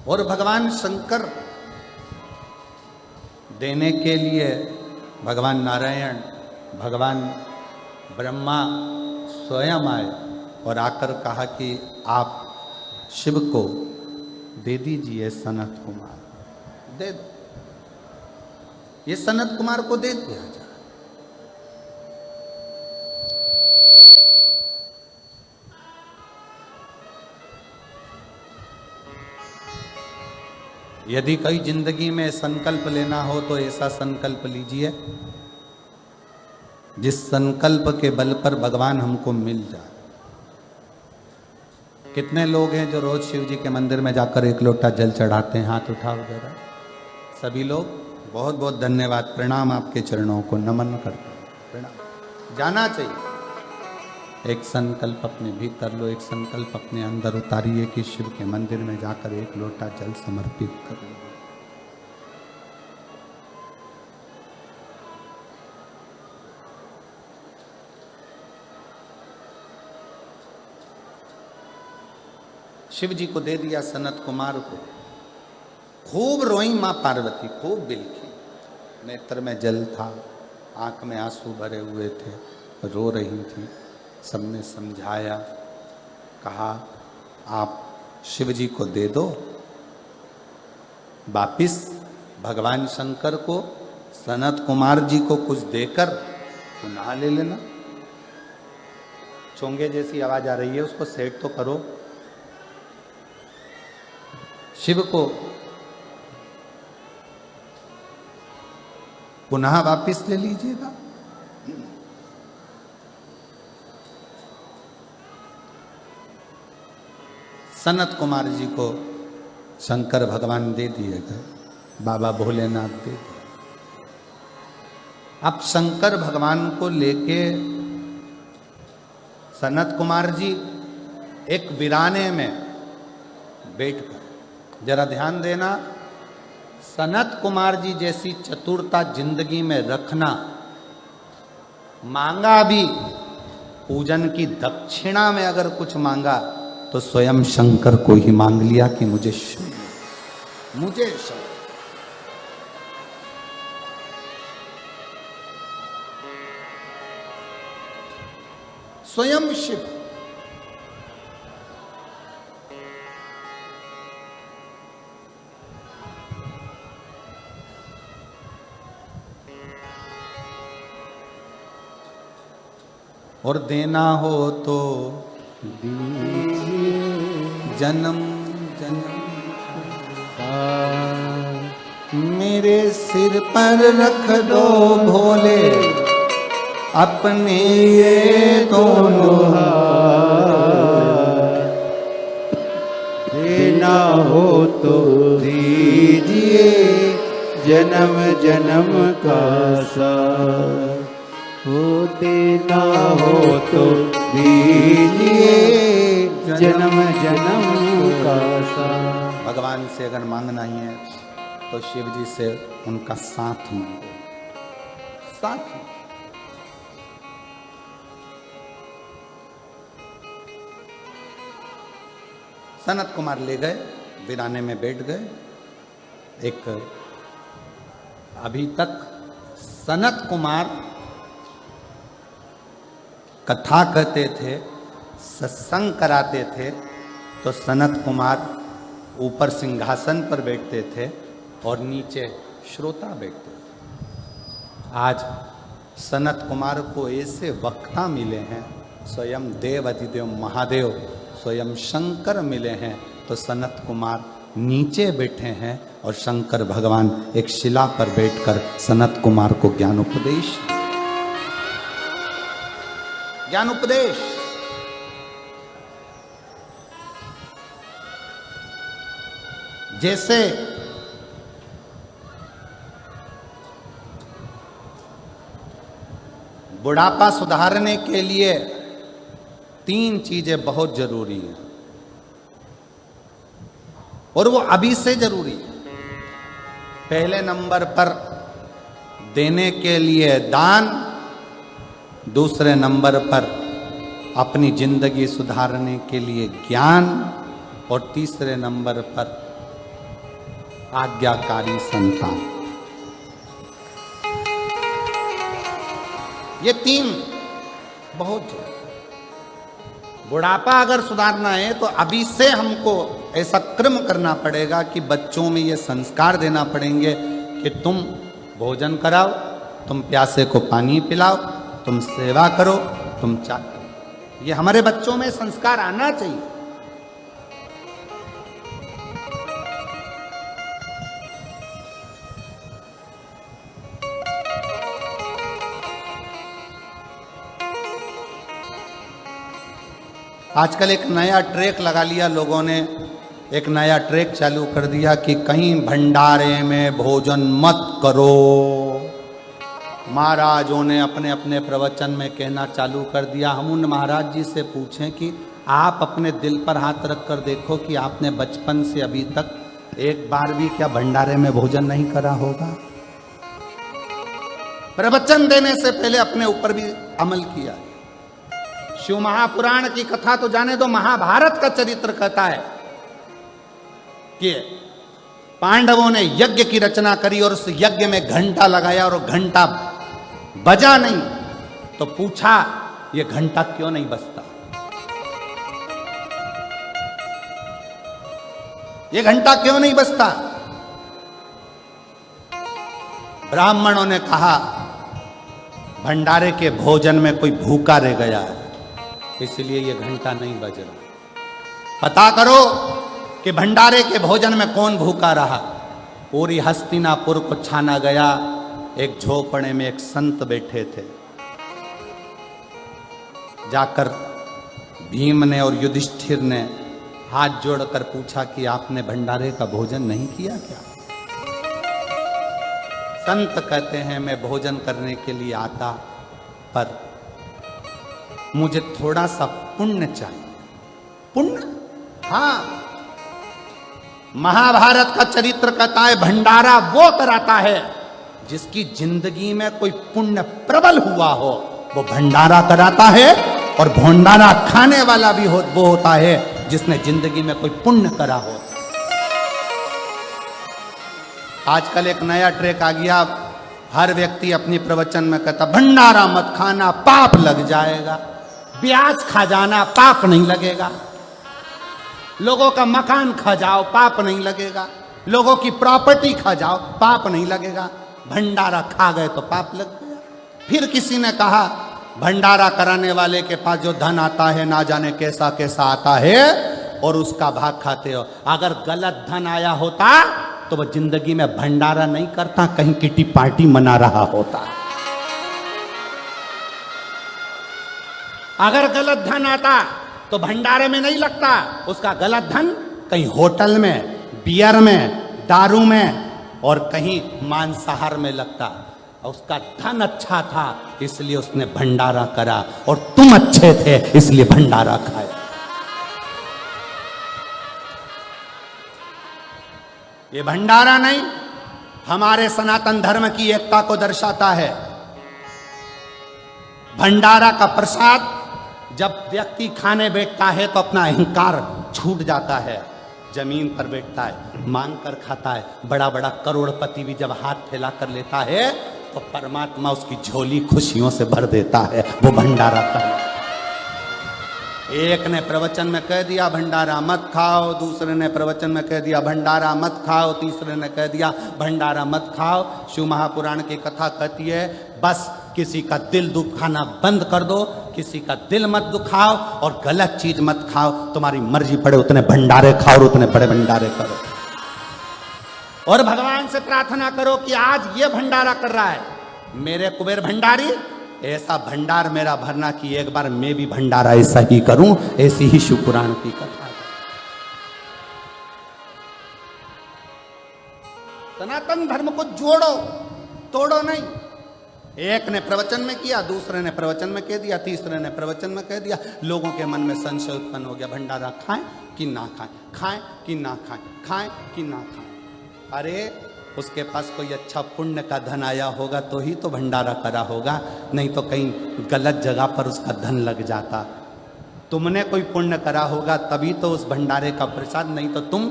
और भगवान शंकर देने के लिए भगवान नारायण, भगवान ब्रह्मा स्वयं आए और आकर कहा कि आप शिव को दे दीजिए सनत कुमार, दे दो, ये सनत कुमार को दे दिया जाए। यदि कई जिंदगी में संकल्प लेना हो तो ऐसा संकल्प लीजिए जिस संकल्प के बल पर भगवान हमको मिल जाए। कितने लोग हैं जो रोज शिव जी के मंदिर में जाकर एक लोटा जल चढ़ाते हैं? हाथ उठाओ जरा सभी लोग। बहुत बहुत धन्यवाद, प्रणाम, आपके चरणों को नमन करते हैं, प्रणाम। जाना चाहिए। एक संकल्प अपने भीतर लो, एक संकल्प अपने अंदर उतारिए कि शिव के मंदिर में जाकर एक लोटा जल समर्पित कर लो। शिव जी को दे दिया सनत कुमार को। खूब रोई मां पार्वती, खूब बिलखी, नेत्र में जल था, आंख में आंसू भरे हुए थे, रो रही थी। सबने समझाया, कहा आप शिव जी को दे दो, वापिस भगवान शंकर को, सनत कुमार जी को कुछ देकर पुनः ले लेना। चोंगे जैसी आवाज आ रही है, उसको सेट तो करो। शिव को पुनः वापिस ले लीजिएगा। सनत कुमार जी को शंकर भगवान दे दिए गए, बाबा भोलेनाथ दे दिए। अब शंकर भगवान को लेके सनत कुमार जी एक वीराने में बैठकर, जरा ध्यान देना, सनत कुमार जी जैसी चतुरता जिंदगी में रखना। मांगा भी, पूजन की दक्षिणा में अगर कुछ मांगा तो स्वयं शंकर को ही मांग लिया कि मुझे शिव। मुझे शौक। स्वयं शिव और देना हो तो जन्म जन्म मेरे सिर पर रख दो भोले अपने ये दोनों हाथ। देना हो तो दीजिए जन्म जन्म का साथ। हो देना हो तो दीजिए जन्म जन्म का साथ। भगवान से अगर मांगना ही है तो शिव जी से उनका साथ मांगो, साथ। सनत कुमार ले गए, वीराने में बैठ गए। एक अभी तक सनत कुमार कथा कहते थे, सत्संग कराते थे, तो सनत कुमार ऊपर सिंहासन पर बैठते थे और नीचे श्रोता बैठते थे। आज सनत कुमार को ऐसे वक्ता मिले हैं, स्वयं देव अधिदेव महादेव स्वयं शंकर मिले हैं, तो सनत कुमार नीचे बैठे हैं और शंकर भगवान एक शिला पर बैठकर सनत कुमार को ज्ञान उपदेश जैसे बुढ़ापा सुधारने के लिए 3 चीजें बहुत जरूरी हैं और वो अभी से जरूरी है। पहले नंबर पर देने के लिए दान, दूसरे नंबर पर अपनी जिंदगी सुधारने के लिए ज्ञान, और तीसरे नंबर पर आज्ञाकारी संतान। ये 3 बहुत जरूरी। बुढ़ापा अगर सुधारना है तो अभी से हमको ऐसा क्रम करना पड़ेगा कि बच्चों में ये संस्कार देना पड़ेंगे कि तुम भोजन कराओ, तुम प्यासे को पानी पिलाओ, तुम सेवा करो, तुम चाह करो। ये हमारे बच्चों में संस्कार आना चाहिए। आजकल एक नया ट्रैक लगा लिया लोगों ने, एक नया ट्रैक चालू कर दिया कि कहीं भंडारे में भोजन मत करो। महाराजों ने अपने अपने प्रवचन में कहना चालू कर दिया। हम उन महाराज जी से पूछें कि आप अपने दिल पर हाथ रख कर देखो कि आपने बचपन से अभी तक एक बार भी क्या भंडारे में भोजन नहीं करा होगा? प्रवचन देने से पहले अपने ऊपर भी अमल किया। शिव महापुराण की कथा तो जाने दो, महाभारत का चरित्र कहता है कि पांडवों ने यज्ञ की रचना करी और उस यज्ञ में घंटा लगाया और घंटा बजा नहीं, तो पूछा ये घंटा क्यों नहीं बजता? ये घंटा क्यों नहीं बजता? ब्राह्मणों ने कहा भंडारे के भोजन में कोई भूखा रह गया है, इसलिए ये घंटा नहीं बज रहा। पता करो कि भंडारे के भोजन में कौन भूखा रहा। पूरी हस्तिनापुर को छाना गया। एक झोपड़े में एक संत बैठे थे। जाकर भीम ने और युधिष्ठिर ने हाथ जोड़कर पूछा कि आपने भंडारे का भोजन नहीं किया क्या? संत कहते हैं मैं भोजन करने के लिए आता, पर मुझे थोड़ा सा पुण्य चाहिए। पुण्य? हाँ, महाभारत का चरित्र कहता है भंडारा वो कराता है जिसकी जिंदगी में कोई पुण्य प्रबल हुआ हो, वो भंडारा कराता है। और भंडारा खाने वाला भी वो होता है जिसने जिंदगी में कोई पुण्य करा हो। आजकल एक नया ट्रेक आ गया, हर व्यक्ति अपनी प्रवचन में कहता भंडारा मत खाना पाप लग जाएगा, ब्याज खा जाना पाप नहीं लगेगा, लोगों का मकान खा जाओ पाप नहीं लगेगा, लोगों की प्रॉपर्टी खा जाओ पाप नहीं लगेगा, भंडारा खा गए तो पाप लग गया। फिर किसी ने कहा भंडारा कराने वाले के पास जो धन आता है ना जाने कैसा कैसा आता है और उसका भाग खाते हो। अगर गलत धन आया होता तो वह जिंदगी में भंडारा नहीं करता, कहीं किटी पार्टी मना रहा होता। अगर गलत धन आता तो भंडारे में नहीं लगता, उसका गलत धन कहीं होटल में, बियर में, दारू में और कहीं मांसाहार में लगता। उसका धन अच्छा था इसलिए उसने भंडारा करा और तुम अच्छे थे इसलिए भंडारा खाए। ये भंडारा नहीं, हमारे सनातन धर्म की एकता को दर्शाता है। भंडारा का प्रसाद जब व्यक्ति खाने बैठता है तो अपना अहंकार छूट जाता है, जमीन पर बैठता है, मांग कर खाता है। बड़ा बड़ा करोड़पति भी जब हाथ फैला कर लेता है तो परमात्मा उसकी झोली खुशियों से भर देता है। वो भंडारा का एक ने प्रवचन में कह दिया भंडारा मत खाओ, दूसरे ने प्रवचन में कह दिया भंडारा मत खाओ, तीसरे ने कह दिया भंडारा मत खाओ। शिव महापुराण की कथा कहती है बस किसी का दिल दुखाना बंद कर दो, किसी का दिल मत दुखाओ और गलत चीज मत खाओ। तुम्हारी मर्जी पड़े उतने भंडारे खाओ और उतने बड़े भंडारे करो। और भगवान से प्रार्थना करो कि आज ये भंडारा कर रहा है मेरे कुबेर भंडारी, ऐसा भंडार मेरा भरना कि एक बार मैं भी भंडारा ऐसा ही करूं। ऐसी ही शिव पुराण की कथा। सनातन धर्म को जोड़ो, तोड़ो नहीं। एक ने प्रवचन में किया, दूसरे ने प्रवचन में कह दिया, तीसरे ने प्रवचन में कह दिया। लोगों के मन में संशय उत्पन्न हो गया, भंडारा खाएं कि ना खाएं, खाएं कि ना खाएं, खाएं कि ना खाएं। अरे उसके पास कोई अच्छा पुण्य का धन आया होगा तो ही तो भंडारा करा होगा, नहीं तो कहीं गलत जगह पर उसका धन लग जाता। तुमने कोई पुण्य करा होगा तभी तो उस भंडारे का प्रसाद, नहीं तो तुम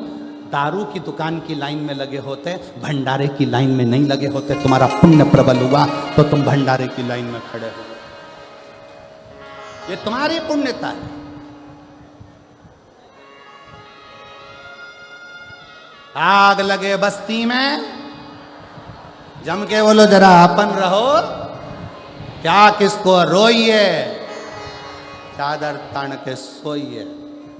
दारू की दुकान की लाइन में लगे होते, भंडारे की लाइन में नहीं लगे होते। तुम्हारा पुण्य प्रबल हुआ तो तुम भंडारे की लाइन में खड़े हो। ये तुम्हारी पुण्यता है। आग लगे बस्ती में जम के बोलो जरा अपन रहो, क्या किसको रोइए, चादर तान के सोइए।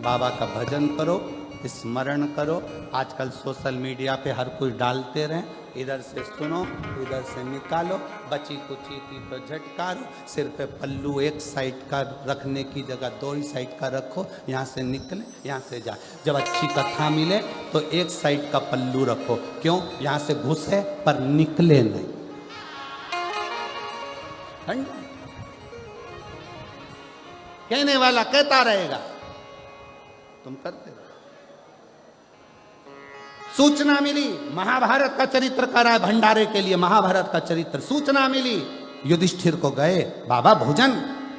बाबा का भजन करो, स्मरण करो। आजकल सोशल मीडिया पे हर कोई डालते रहे, इधर से सुनो उधर से निकालो, बची कुची थी तो झटकारो। सिर पे पल्लू एक साइड का रखने की जगह दो ही साइड का रखो, यहाँ से निकले यहाँ से जाए। जब अच्छी कथा मिले तो एक साइड का पल्लू रखो, क्यों? यहाँ से घुसे पर निकले नहीं। कहने वाला कहता रहेगा, तुम करते रहो। सूचना मिली, महाभारत का चरित्र कर रहा है भंडारे के लिए, महाभारत का चरित्र। सूचना मिली, युधिष्ठिर को गए, बाबा भोजन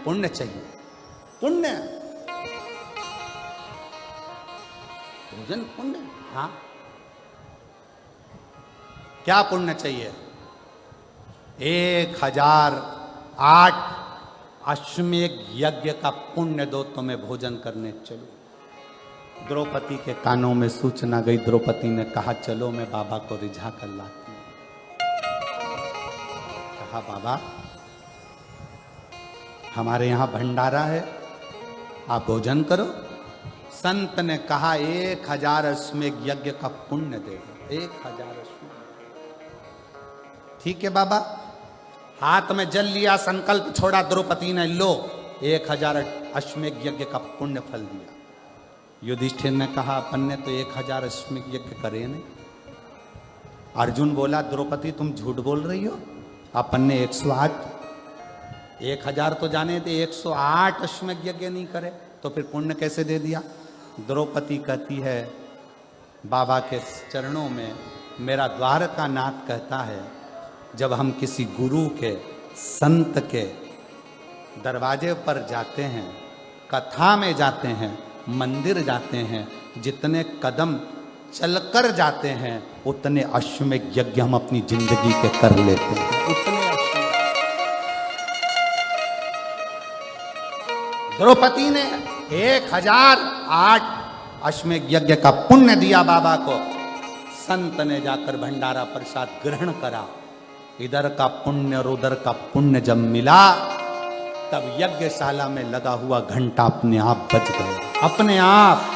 पुण्य चाहिए, पुण्य भोजन पुण्य। हाँ क्या पुण्य चाहिए? 1008 अश्वमेध यज्ञ का पुण्य दो तो मैं भोजन करने चलूं। द्रौपदी के कानों में सूचना गई, द्रौपदी ने कहा चलो मैं बाबा को रिझा कर लाती हूं। कहा बाबा हमारे यहां भंडारा है, आप भोजन करो। संत ने कहा 1000 अश्वमेध यज्ञ का पुण्य दे दो, 1000 अश्वमेध। ठीक है बाबा। हाथ में जल लिया, संकल्प छोड़ा, द्रौपदी ने लो 1000 अश्वमेध यज्ञ का पुण्य फल दिया। युधिष्ठिर ने कहा अपन ने तो 1000 अश्वमेध यज्ञ करे नहीं। अर्जुन बोला द्रौपदी तुम झूठ बोल रही हो, अपन ने 108, 1000 तो जाने थे, 108 अश्वमेध यज्ञ नहीं करे तो फिर पुण्य कैसे दे दिया? द्रौपदी कहती है बाबा के चरणों में मेरा द्वारका नाथ कहता है जब हम किसी गुरु के, संत के दरवाजे पर जाते हैं, कथा में जाते हैं, मंदिर जाते हैं, जितने कदम चलकर जाते हैं उतने अश्वमेध यज्ञ हम अपनी जिंदगी के कर लेते हैं। उतने द्रौपदी ने 1008 अश्वमेध यज्ञ का पुण्य दिया बाबा को। संत ने जाकर भंडारा प्रसाद ग्रहण करा। इधर का पुण्य और उधर का पुण्य जब मिला तब यज्ञशाला में लगा हुआ घंटा अपने आप बज गया, अपने आप।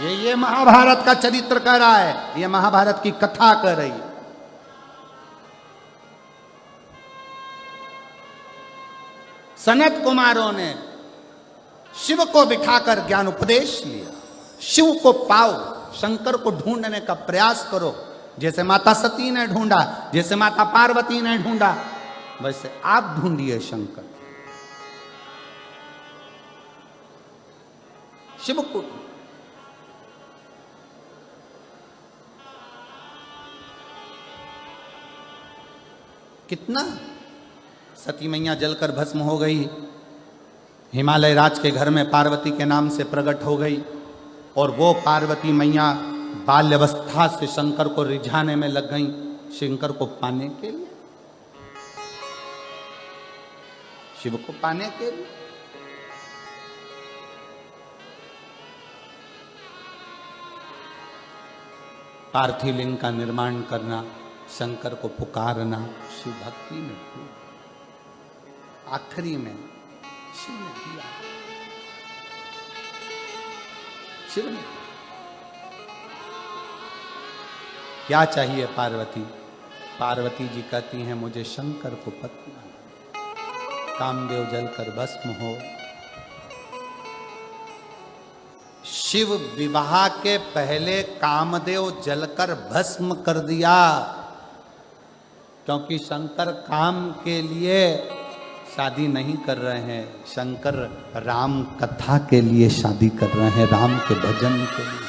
ये महाभारत का चरित्र कह रहा है, ये महाभारत की कथा कह रही है। सनत कुमारों ने शिव को बिठाकर ज्ञान उपदेश लिया। शिव को पाओ, शंकर को ढूंढने का प्रयास करो। जैसे माता सती ने ढूंढा, जैसे माता पार्वती ने ढूंढा, वैसे आप ढूंढिए शंकर। शिव को कितना सती मैया जलकर भस्म हो गई, हिमालय राज के घर में पार्वती के नाम से प्रकट हो गई, और वो पार्वती मैया बाल्यावस्था से शंकर को रिझाने में लग गई, शंकर को पाने के लिए, शिव को पाने के लिए। पार्थिव लिंग का निर्माण करना, शंकर को पुकारना, शिव भक्ति में डूब। आखिरी में शिव ने दिया, शिव ने। क्या चाहिए पार्वती? पार्वती जी कहती हैं मुझे शंकर को पति बनाना। कामदेव जलकर भस्म हो। शिव विवाह के पहले कामदेव जलकर भस्म कर दिया, क्योंकि शंकर काम के लिए शादी नहीं कर रहे हैं, शंकर राम कथा के लिए शादी कर रहे हैं, राम के भजन के लिए।